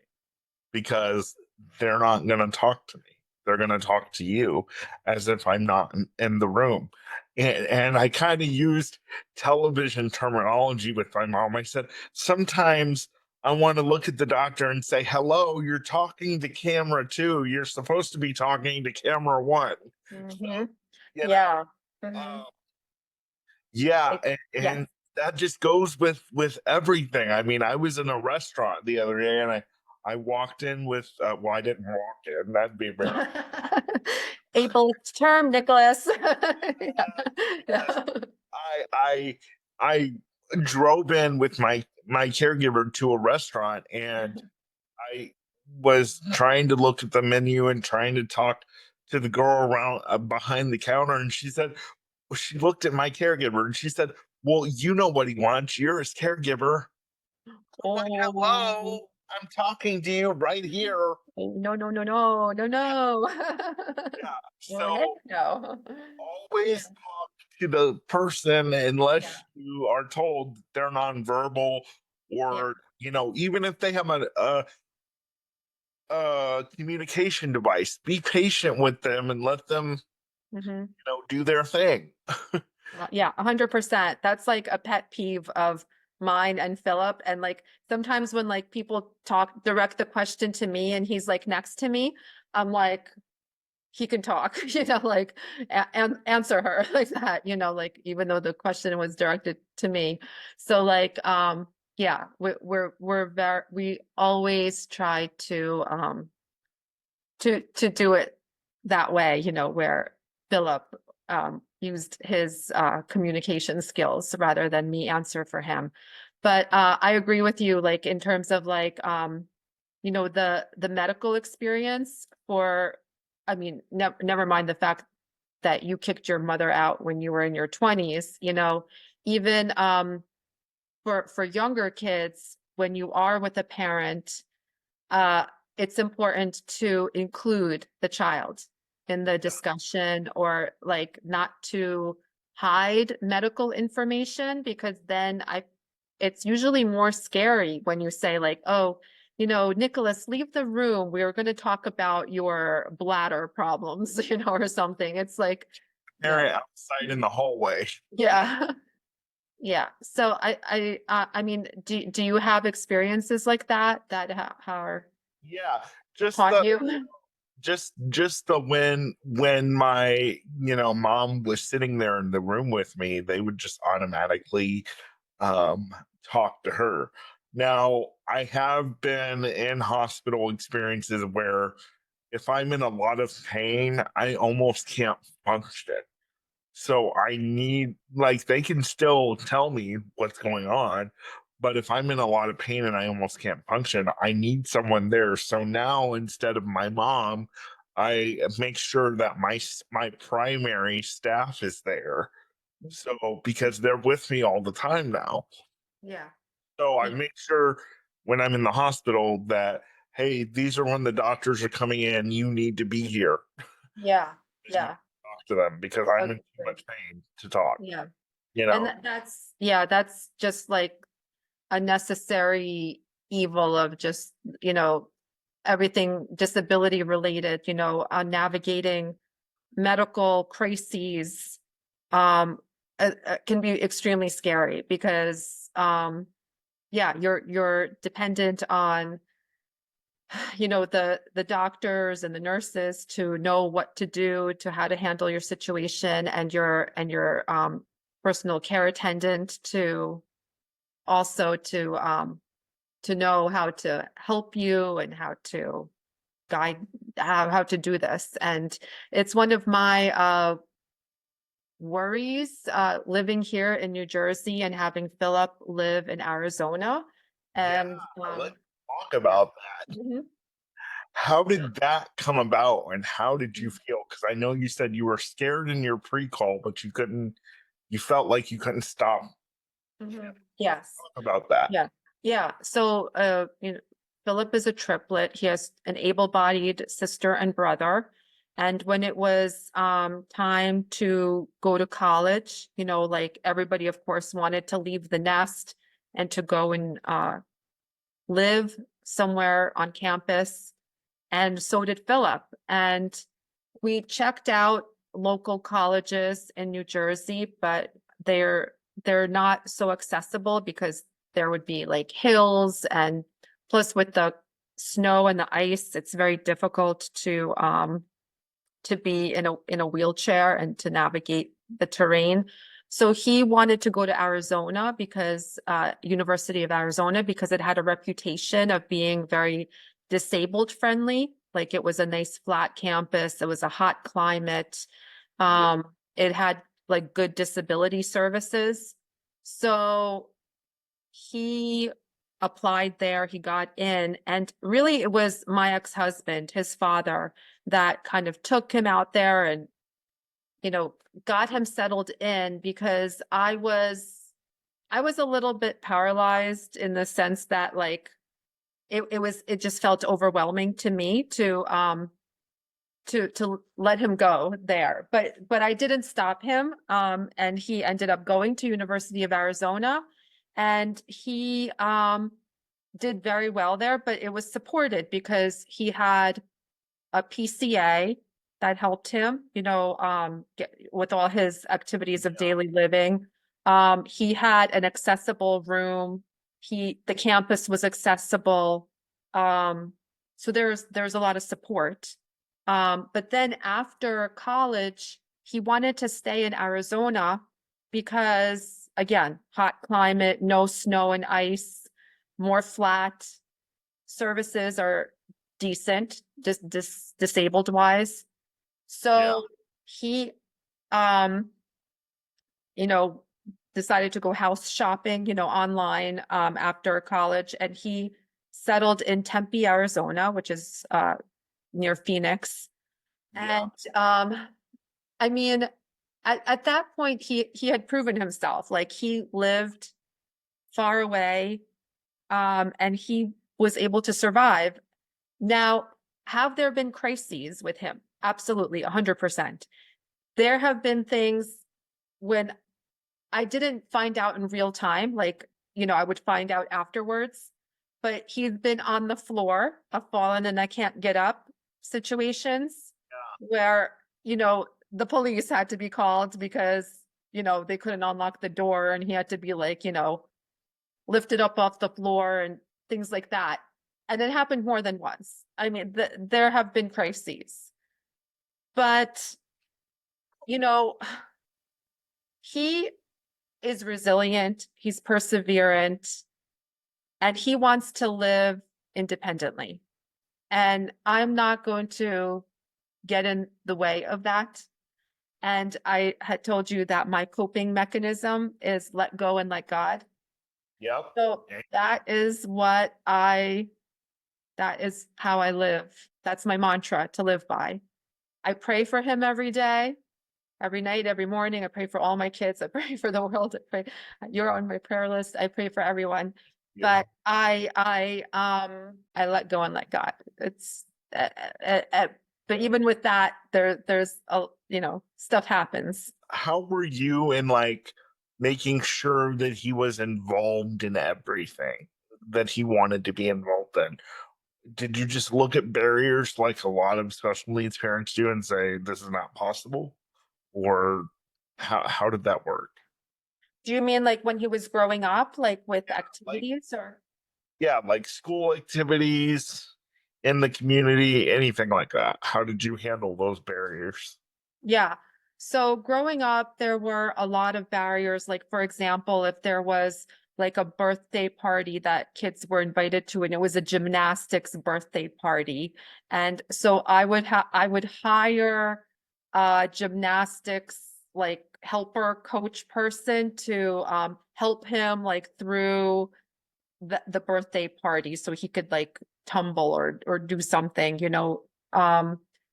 because they're not going to talk to me. They're going to talk to you as if I'm not in the room. And I kind of used television terminology with my mom. I said, sometimes I want to look at the doctor and say, hello, you're talking to camera two. You're supposed to be talking to camera one. So, Hmm. you know, Yeah. Hmm. uh, yeah. Yes. And that just goes with everything. I mean, I was in a restaurant the other day and I walked in with well, I didn't walk in, that'd be very Able term, Nicholas. Yeah. yes. Yeah. I I drove in with my caregiver to a restaurant, and I was trying to look at the menu and trying to talk to the girl around behind the counter, and she looked at my caregiver and she said, well, you know what he wants, you're his caregiver. Like, Oh, hello, I'm talking to you right here. no, no, no, no, no, no. Yeah. Well, heck So no. Yeah. always talk to the person Yeah. unless you are told they're nonverbal, Yeah. or even if they have a communication device, be patient with them and let them Mhm. do their thing. Yeah, 100%. That's like a pet peeve of mine and Philip. And like sometimes when like people direct the question to me and he's like next to me, I'm like, he can talk, like and answer her like that, like even though the question was directed to me. So like, yeah, we're very, we always try to do it that way, where Philip used his communication skills rather than me answer for him. But I agree with you, like in terms of like the medical experience for, I mean, never mind the fact that you kicked your mother out when you were in your 20s, even for younger kids, when you are with a parent, uh, it's important to include the child in the discussion, or like not to hide medical information, because then it's usually more scary when you say like, oh, Nicholas, leave the room. We are going to talk about your bladder problems, or something. It's like, yeah, Parent outside in the hallway. yeah. Yeah. So I mean, do you have experiences like that are Yeah, just taught the you? just the when my mom was sitting there in the room with me, they would just automatically um talk to her. Now, I have been in hospital experiences where if I'm in a lot of pain, I almost can't function. So I need, like, they can still tell me what's going on, but if I'm in a lot of pain and I almost can't function, I need someone there. So now, instead of my mom, I make sure that my primary staff is there. So because they're with me all the time now. Yeah. So I Yeah. make sure when I'm in the hospital that, hey, these are when the doctors are coming in. You need to be here. Yeah. You need Yeah. to talk to them because I'm in too Agree. much pain to talk. Yeah. You And know, that's just like a necessary evil of just, everything disability related, navigating medical crises, um, can be extremely scary because, yeah, you're dependent on, the doctors and the nurses to know what to do, to how to handle your situation, and your personal care attendant to also to know how to help you and how to guide how to do this. And it's one of my worries, living here in New Jersey and having Philip live in Arizona. yeah, And let's talk yeah. about that. Mhm. How did that come about and how did you Mhm. feel? Because I know you said you were scared in your pre-call, but you felt like you couldn't stop. Mhm. Yes. Talk about that. Yeah. Yeah. So, Philip is a triplet. He has an able-bodied sister and brother. And when it was time to go to college, like everybody, of course, wanted to leave the nest and to go and live somewhere on campus. And so did Philip. And we checked out local colleges in New Jersey, but they're they're not so accessible because there would be like hills, and plus with the snow and the ice, it's very difficult to be in a wheelchair and to navigate the terrain. So he wanted to go to Arizona because University of Arizona, because it had a reputation of being very disabled friendly. Like it was a nice flat campus. It was a hot climate. Yeah. It had like good disability services. So he applied there, he got in, and really it was my ex-husband, his father, that kind of took him out there and, got him settled in, because I was a little bit paralyzed in the sense that like it just felt overwhelming to me to let him go there. But I didn't stop him. And he ended up going to University of Arizona, and he did very well there, but it was supported because he had a PCA that helped him, get with all his activities of daily living. He had an accessible room. The campus was accessible. So there's a lot of support. But then after college, he wanted to stay in Arizona because, again, hot climate, no snow and ice, more flat, services are decent, disabled wise. So he, um, you know, decided to go house shopping, online, after college, and he settled in Tempe, Arizona, which is, near Phoenix. Yeah. And, I mean, at that point, he had proven himself. Like, he lived far away, and he was able to survive. Now, have there been crises with him? Absolutely, 100%. There have been things when I didn't find out in real time, like, I would find out afterwards, but he's been on the floor, I've fallen and I can't get up situations where, the police had to be called because, they couldn't unlock the door and he had to be like, lifted up off the floor and things like that. And it happened more than once. I mean, there have been crises, but, he is resilient, he's perseverant, and he wants to live independently. And I'm not going to get in the way of that. And I had told you that my coping mechanism is let go and let God. Yep. So that is that is how I live. That's my mantra to live by. I pray for him every day, every night, every morning. I pray for all my kids. I pray for the world. You're on my prayer list. I pray for everyone. Yeah. But I let go and let God. It's but even with that, there's stuff happens. How were you in like making sure that he was involved in everything that he wanted to be involved in? Did you just look at barriers like a lot of special needs parents do and say this is not possible? Or how did that work? Do you mean like when he was growing up, like with Like activities or? yeah, like school activities in the community, anything like that. How did you handle those barriers? Yeah. So growing up, there were a lot of barriers. Like, for example, if there was like a birthday party that kids were invited to, and it was a gymnastics birthday party. And so I would hire a gymnastics like helper coach person to help him like through the birthday party so he could like tumble or do something, so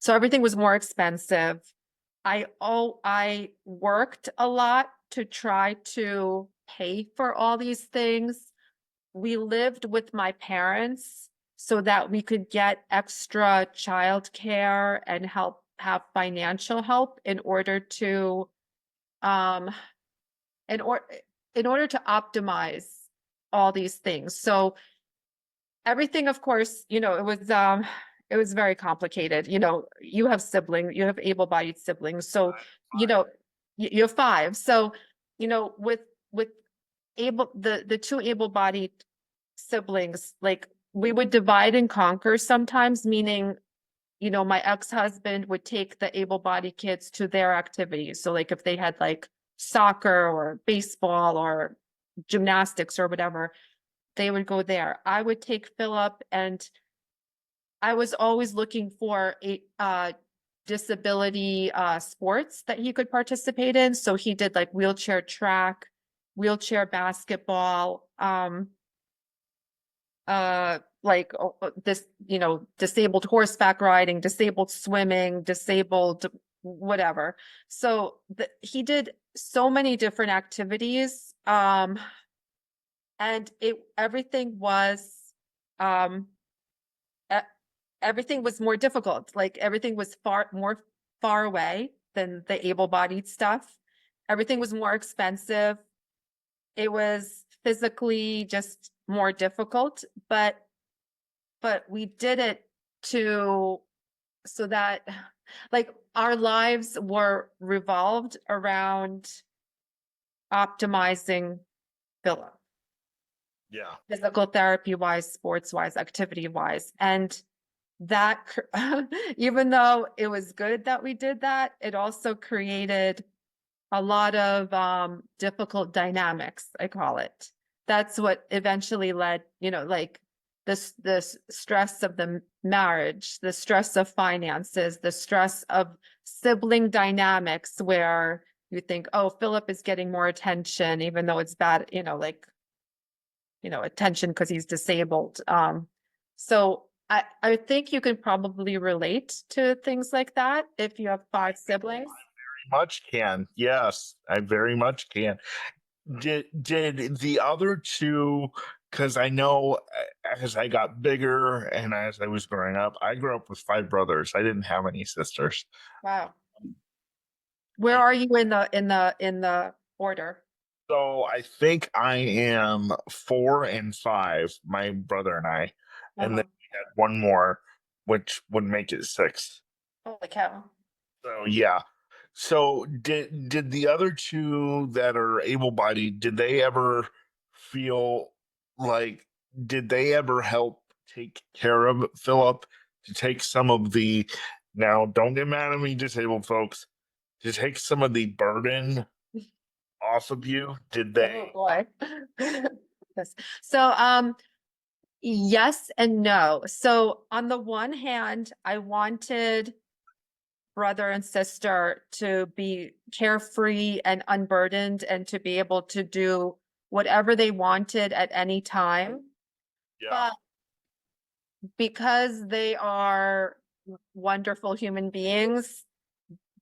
everything was more expensive. I worked a lot to try to pay for all these things. We lived with my parents so that we could get extra childcare and have financial help in order to um in or in order to optimize all these things. So everything, of course, it was very complicated. You have siblings, you have able-bodied siblings. So, you have five. So, with the two able-bodied siblings, like we would divide and conquer sometimes, meaning, my ex-husband would take the able-bodied kids to their activities. So like if they had like soccer or baseball or gymnastics or whatever, they would go there. I would take Philip, and I was always looking for a disability sports that he could participate in. So he did like wheelchair track, wheelchair basketball, this, disabled horseback riding, disabled swimming, disabled whatever. So he did so many different activities. And everything was um everything was more difficult. Like everything was far away than the able-bodied stuff. Everything was more expensive. It was physically just more difficult, but we did it to so that like our lives were revolved around optimizing Philip. Yeah. Physical therapy wise, sports wise, activity wise. And that even though it was good that we did that, it also created a lot of difficult dynamics, I call it. That's what eventually led, like this stress of the marriage, the stress of finances, the stress of sibling dynamics where you think, oh, Philip is getting more attention, even though it's bad, attention because he's disabled. So I think you can probably relate to things like that if you have five siblings. Much can. Yes, I very much can. Did the other two, because I know as I got bigger and as I was growing up, I grew up with five brothers. I didn't have any sisters. Wow. Where are you in the order? So I think I am 4 and 5, my brother and I, and Uh-huh. then we had one more, which would make it 6. Holy cow. So yeah. So did the other two that are able-bodied, did they ever feel like did they ever help take care of Philip to take some of the now don't get mad at me, disabled folks, to take some of the burden off of you? Did Oh they? boy. Yes. So yes and no. So on the one hand, I wanted brother and sister to be carefree and unburdened and to be able to do whatever they wanted at any time. Yeah. But because they are wonderful human beings,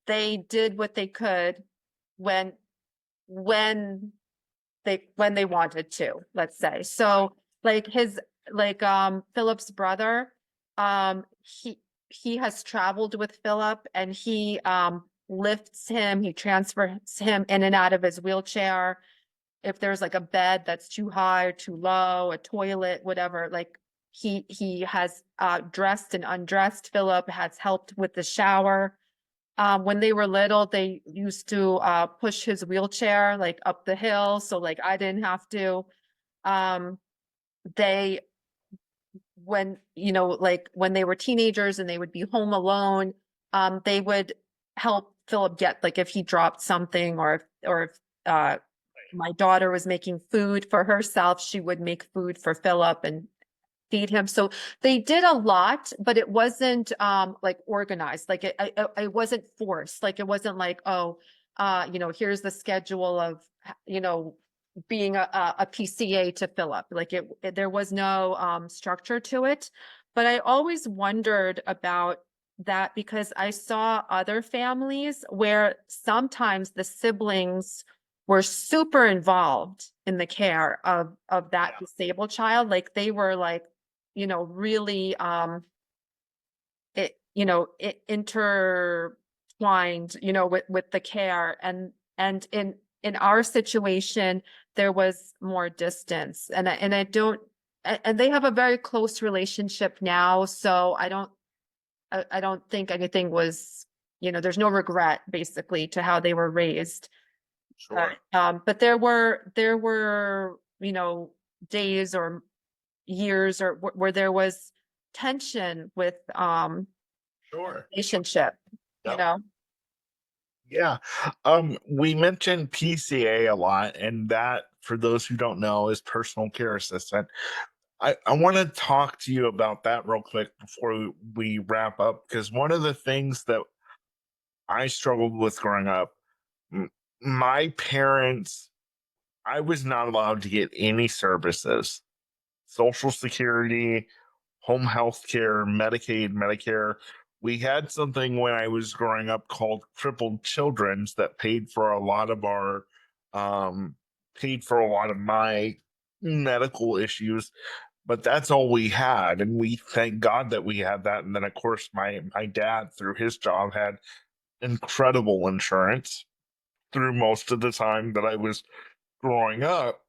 they did what they could when when when they wanted to, let's say. So like Philip's brother, he has traveled with Philip and he lifts him, he transfers him in and out of his wheelchair. If there's like a bed that's too high or too low, a toilet, whatever, like he has dressed and undressed Philip, has helped with the shower. When they were little, they used to push his wheelchair like up the hill, so like I didn't have to. Um, they like when they were teenagers and they would be home alone, they would help Philip get like if he dropped something or if my daughter was making food for herself, she would make food for Philip and feed him. So they did a lot, but it wasn't like organized. Like it wasn't forced. Like it wasn't like, oh, here's the schedule of, being a PCA to Philip. Like there was no structure to it. But I always wondered about that because I saw other families where sometimes the siblings were super involved in the care of that disabled child. Like they were like, really it intertwined, with the care and in our situation there was more distance and I don't and they have a very close relationship now, so I don't think anything was, there's no regret basically to how they were raised. Sure. But there were days or years or where there was tension with Sure. relationship, you Yep. know. Yeah. We mentioned PCA a lot, and that, for those who don't know, is personal care assistant. I want to talk to you about that real quick before we wrap up, because one of the things that I struggled with growing up, m- my parents, I was not allowed to get any services, Social Security, home health care, Medicaid, Medicare. We had something when I was growing up called Crippled Children's that um, paid for a lot of my medical issues, but that's all we had. And we thank God that we had that. And then of course my dad through his job had incredible insurance through most of the time that I was growing up.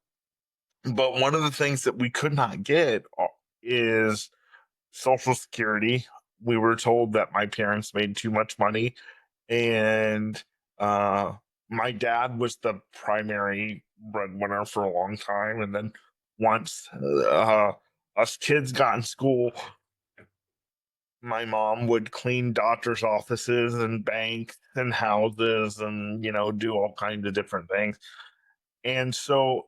But one of the things that we could not get is Social Security. We were told that my parents made too much money, and uh, my dad was the primary breadwinner for a long time. And then once us kids got in school, my mom would clean doctors' offices and banks and houses and, do all kinds of different things. And so,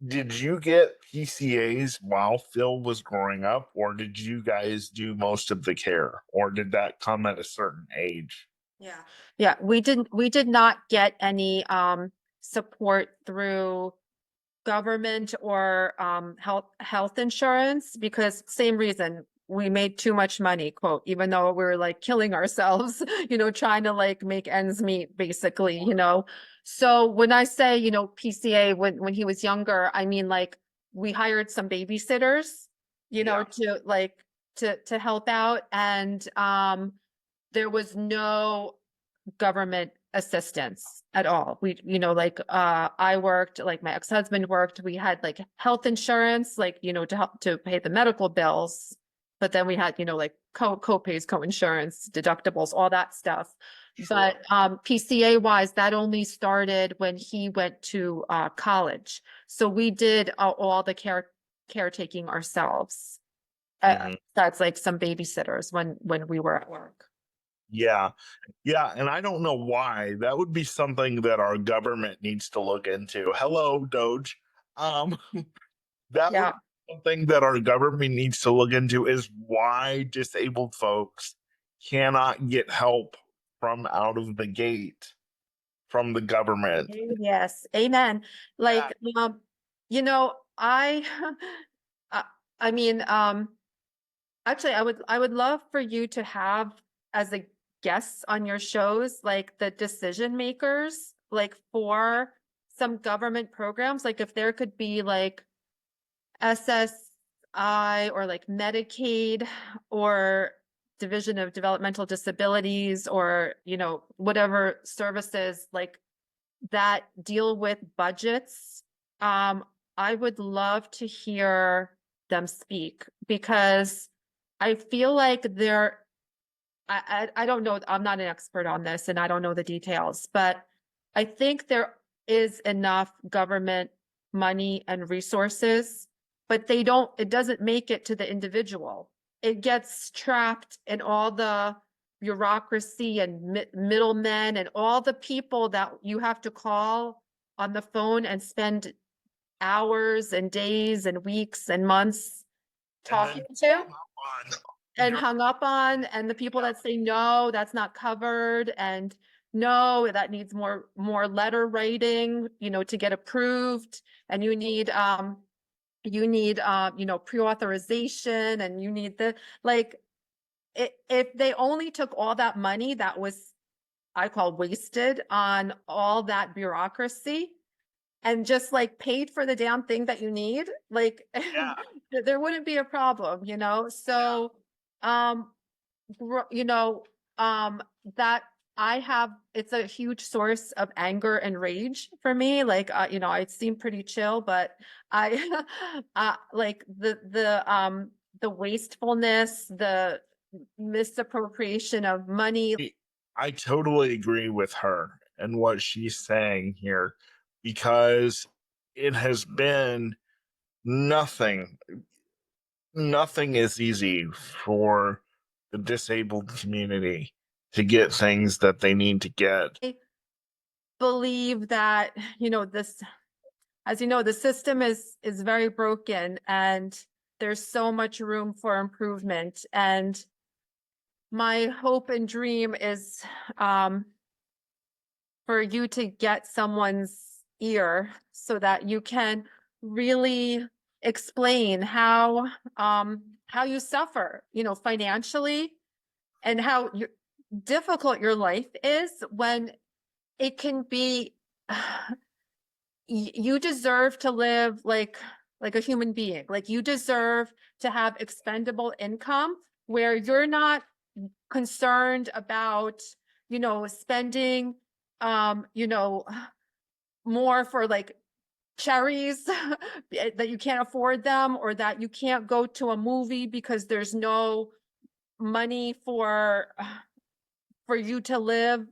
did you get PCAs while Phil was growing up, or did you guys do most of the care, or did that come at a certain age? Yeah. Yeah, we did not get any support through government or health insurance because same reason we made too much money, quote, even though we were like killing ourselves, trying to like make ends meet basically, So when I say, PCA when he was younger, I mean like we hired some babysitters, Yeah. to like to help out, and there was no government assistance at all. We, like I worked, like my ex-husband worked, we had like health insurance, like, to help to pay the medical bills. But then we had, like co-pays, co-insurance, deductibles, all that stuff. Sure. But PCA wise, that only started when he went to college. So we did all the caretaking ourselves. Mhm. That's like some babysitters when we were at work. Yeah. Yeah. And I don't know why. That would be something that our government needs to look into. Hello, Doge. Um, that would Yeah. be something that our government needs to look into is why disabled folks cannot get help from out of the gate from the government. Yes, amen. Yeah. Like, you know, I, I I mean, actually, I would love for you to have as a guest on your shows, like the decision makers, like for some government programs, like if there could be like SSI or like Medicaid or Division of Developmental Disabilities or, whatever services like that deal with budgets. Um, I would love to hear them speak because I feel like I don't know, I'm not an expert on this and I don't know the details, but I think there is enough government money and resources, but it doesn't make it to the individual. It gets trapped in all the bureaucracy and middlemen and all the people that you have to call on the phone and spend hours and days and weeks and months And talking then to on and your hung up on, and the people that say no, that's not covered, and no, that needs more letter writing, to get approved, and pre-authorization, and you need the like if they only took all that money that was I call wasted on all that bureaucracy and just like paid for the damn thing that you need, like yeah, there wouldn't be a problem, yeah. so um gr- you know, that I have, it's a huge source of anger and rage for me. Like, I seem pretty chill, but I, like the wastefulness, the misappropriation of money. I totally agree with her and what she's saying here because it has been nothing, nothing is easy for the disabled community to get things that they need to get. I believe that, as you know, the system is very broken and there's so much room for improvement. And my hope and dream is for you to get someone's ear so that you can really explain how you suffer, financially, and how difficult your life is when it can be you deserve to live like a human being. Like you deserve to have expendable income where you're not concerned about, spending, you know, more for like cherries that you can't afford them, or that you can't go to a movie because there's no money for you to live,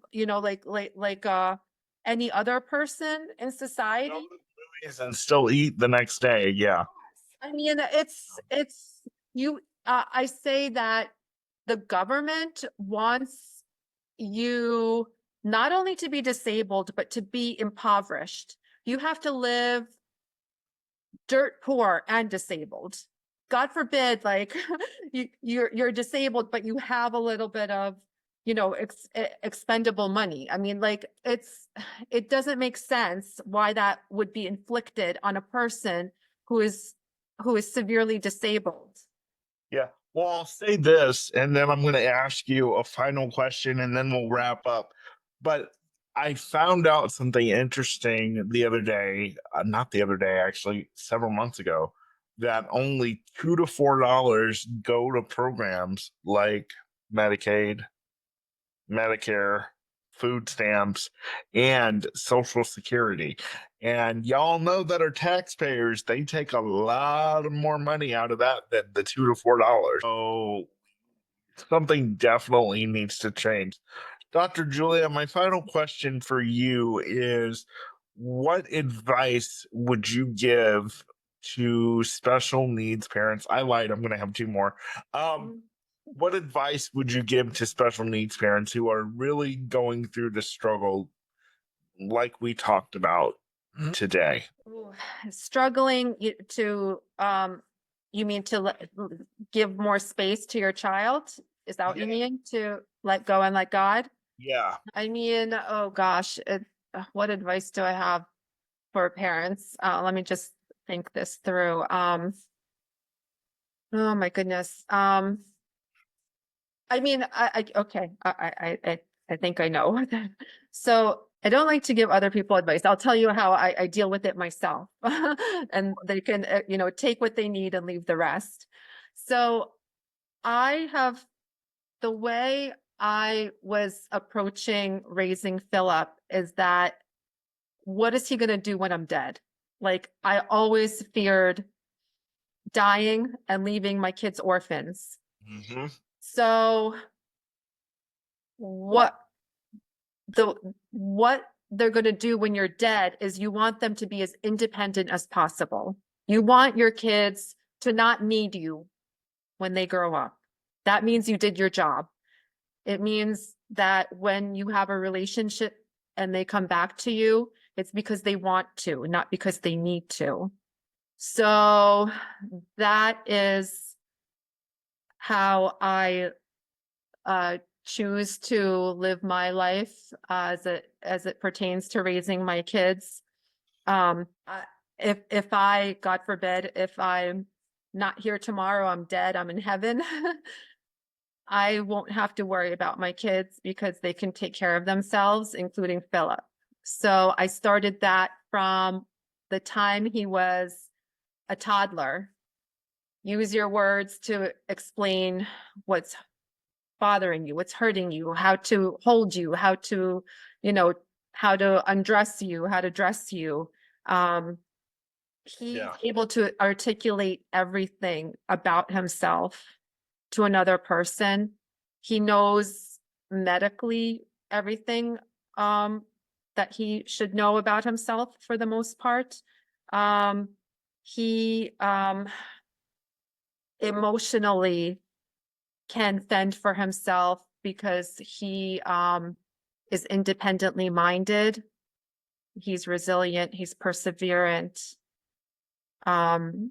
any other person in Go to society. the movies and still eat the next day. Yeah. I mean, it's you I say that the government wants you not only to be disabled, but to be impoverished. You have to live dirt poor and disabled. God forbid, like you're disabled, but you have a little bit of, expendable money. I mean, like it doesn't make sense why that would be inflicted on a person who is severely disabled. Yeah. Well, I'll say this, and then I'm going to ask you a final question, and then we'll wrap up. But I found out something interesting the other day, not the other day, actually, several months ago, that only $2 to $4 go to programs like Medicaid, Medicare, food stamps, and Social Security. And y'all know that our taxpayers, they take a lot of more money out of that than the $2 to $4. So something definitely needs to change. Dr. Julia, my final question for you is, what advice would you give to special needs parents? I lied, I'm going to have two more. What advice would you give to special needs parents who are really going through the struggle like we talked about today? Ooh, struggling you mean to give more space to your child? Is that what you mean? To let go and let God? Yeah. I mean, oh gosh, what advice do I have for parents? Let me just think this through. Oh my goodness. I mean, okay, I think I know. So I don't like to give other people advice. I'll tell you how I deal with it myself, and they can, take what they need and leave the rest. So the way I was approaching raising Philip is that, what is he going to do when I'm dead? Like, I always feared dying and leaving my kids orphans. Mm-hmm. So what they're going to do when you're dead is you want them to be as independent as possible. You want your kids to not need you when they grow up. That means you did your job. It means that when you have a relationship and they come back to you, it's because they want to, not because they need to. So that is how I choose to live my life as it pertains to raising my kids. If I, God forbid, if I'm not here tomorrow, I'm dead, I'm in heaven, I won't have to worry about my kids because they can take care of themselves, including Philip. So I started that from the time he was a toddler. Use your words to explain what's bothering you, what's hurting you, how to hold you, how to undress you, how to dress you. He's able to articulate everything about himself to another person. He knows medically everything that he should know about himself for the most part. He emotionally can fend for himself because he is independently minded. He's resilient. He's perseverant.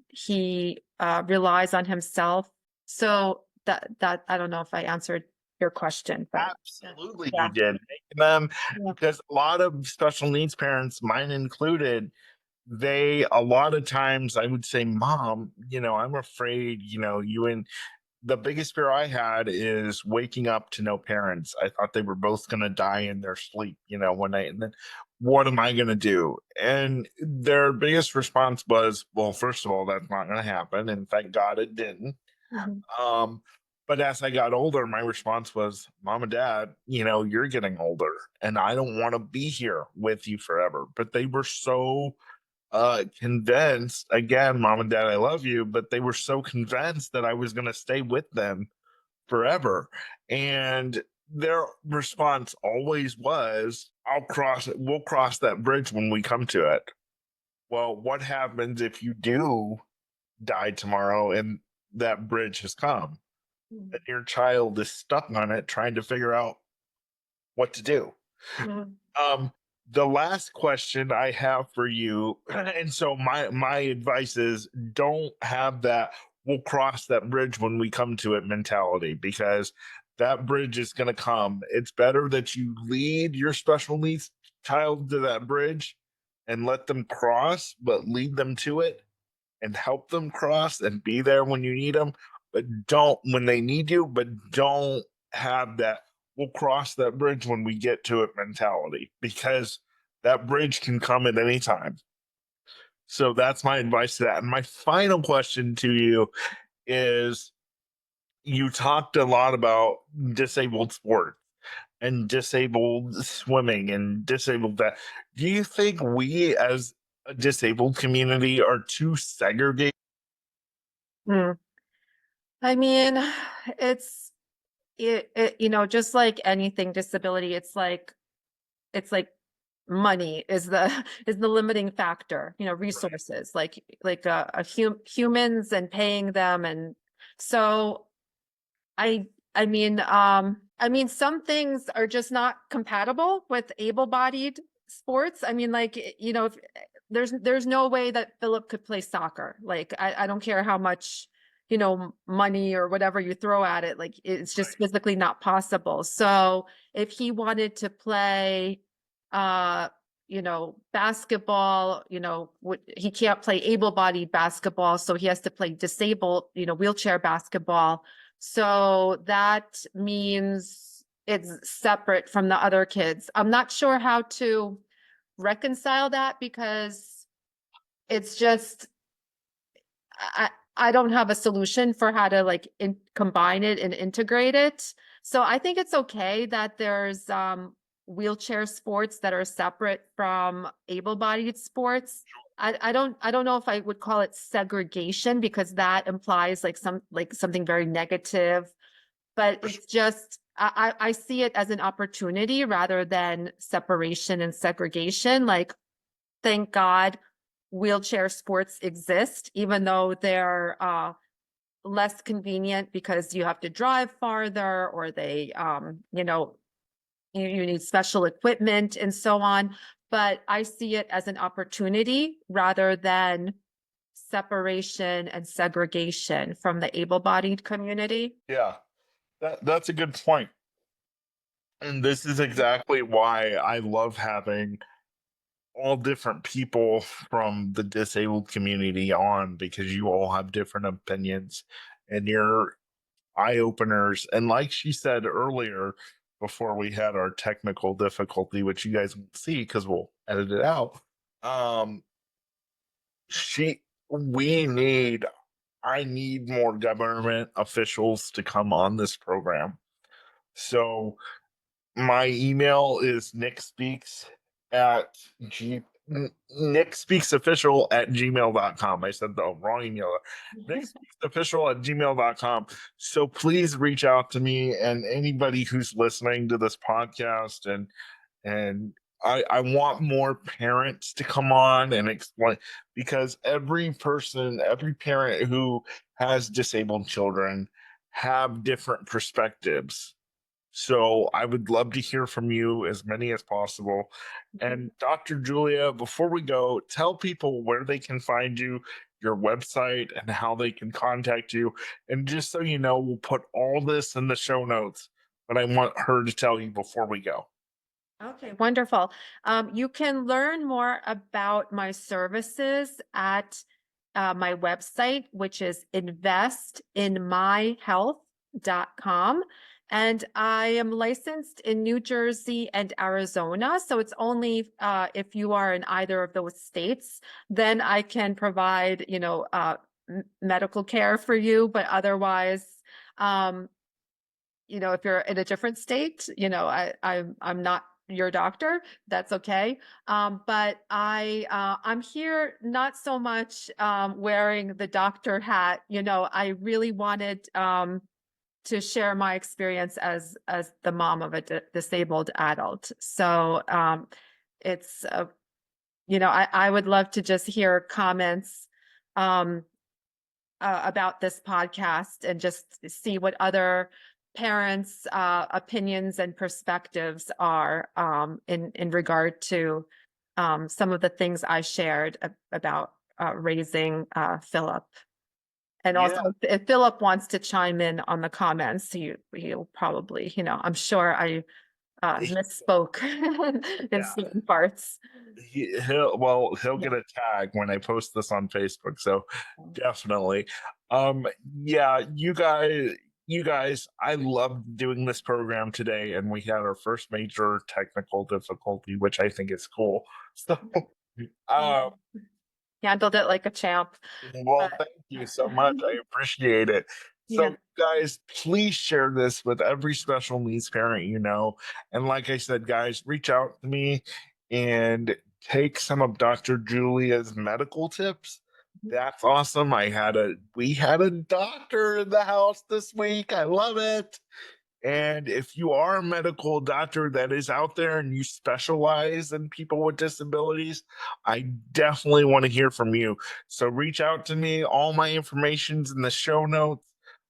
He relies on himself. So that I don't know if I answered your question, but Absolutely, yeah. you did. Because a lot of special needs parents, mine included, a lot of times I would say, Mom, I'm afraid, the biggest fear I had is waking up to no parents. I thought they were both going to die in their sleep, one night. And then what am I going to do? And their biggest response was, well, first of all, that's not going to happen. And thank God it didn't. But as I got older, my response was, Mom and Dad, you're getting older and I don't want to be here with you forever. But they were so convinced, again, Mom and Dad, I love you, but they were so convinced that I was going to stay with them forever. And their response always was, we'll cross that bridge when we come to it. Well, what happens if you do die tomorrow and that bridge has come? and your child is stuck on it trying to figure out what to do. Mhm. Um, the last question I have for you, and so my advice is don't have that we'll cross that bridge when we come to it mentality, because that bridge is going to come. It's better that you lead your special needs child to that bridge and let them cross, but lead them to it and help them cross and be there when you need them, but don't when they need you, but don't have that we'll cross that bridge when we get to it mentality, because that bridge can come at any time. So that's my advice to that. And my final question to you is, you talked a lot about disabled sport and disabled swimming and disabled that. Do you think we as a disabled community are too segregated? Mm. I mean, it's just like anything disability, it's like money is the is the limiting factor, resources like humans and paying them. And so I mean some things are just not compatible with able-bodied sports. I mean, like, if there's no way that Philip could play soccer. Like, I don't care how much, money or whatever you throw at it, like it's just physically not possible. So if he wanted to play basketball, he can't play able-bodied basketball, so he has to play disabled, wheelchair basketball. So that means it's separate from the other kids. I'm not sure how to reconcile that, because it's just I don't have a solution for how to like combine it and integrate it. So I think it's okay that there's wheelchair sports that are separate from able-bodied sports. I don't know if I would call it segregation, because that implies like something very negative. But it's just I see it as an opportunity rather than separation and segregation. Like, thank God wheelchair sports exist, even though they're less convenient because you have to drive farther, or they you need special equipment and so on. But I see it as an opportunity rather than separation and segregation from the able-bodied community. Yeah, that's a good point. And this is exactly why I love having all different people from the disabled community on, because you all have different opinions and you're eye openers. And like she said earlier, before we had our technical difficulty, which you guys won't see because we'll edit it out. Um, she, we need, I need more government officials to come on this program. So my email is nickspeaks at g nickspeaksofficial at gmail.com. I said the wrong email. Nickspeaksofficial at gmail.com. So please reach out to me and anybody who's listening to this podcast, and I want more parents to come on and explain, because every person, every parent who has disabled children have different perspectives. So I would love to hear from you, as many as possible. And Dr. Julia, before we go, tell people where they can find you, your website, and how they can contact you. And just so you know, we'll put all this in the show notes, but I want her to tell you before we go. Okay, wonderful. You can learn more about my services at my website, which is investinmyhealth.com. And I am licensed in New Jersey and Arizona. So it's only if you are in either of those states, then I can provide, medical care for you. But otherwise, if you're in a different state, I'm not your doctor, that's okay. But I'm here not so much wearing the doctor hat. I really wanted to share my experience as the mom of a disabled adult. So it's I would love to just hear comments. about this podcast and just see what other parents' opinions and perspectives are in regard to some of the things I shared about raising Philip. And also, if Philip wants to chime in on the comments, he'll probably, I'm sure I misspoke in certain parts. He'll get a tag when I post this on Facebook, so definitely. Yeah, you guys, I loved doing this program today, and we had our first major technical difficulty, which I think is cool. So Handled it like a champ. well, thank you so much. I appreciate it. Yeah. So, guys, please share this with every special needs parent you know. And like I said, guys, reach out to me and take some of Dr. Julia's medical tips. That's awesome. We had a doctor in the house this week. I love it. And if you are a medical doctor that is out there and you specialize in people with disabilities, I definitely want to hear from you. So reach out to me. All my information's in the show notes.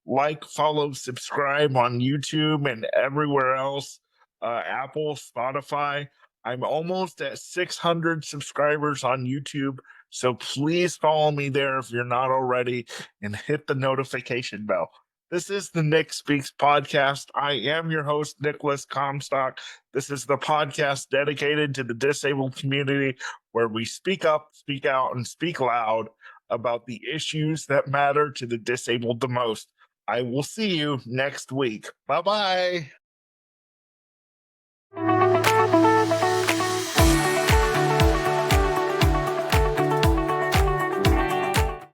Like, follow, subscribe on YouTube and everywhere else. Apple, Spotify. I'm almost at 600 subscribers on YouTube. So please follow me there if you're not already and hit the notification bell. This is the Nick Speaks podcast. I am your host, Nicolas Comstock. This is the podcast dedicated to the disabled community where we speak up, speak out, and speak loud about the issues that matter to the disabled the most. I will see you next week. Bye-bye.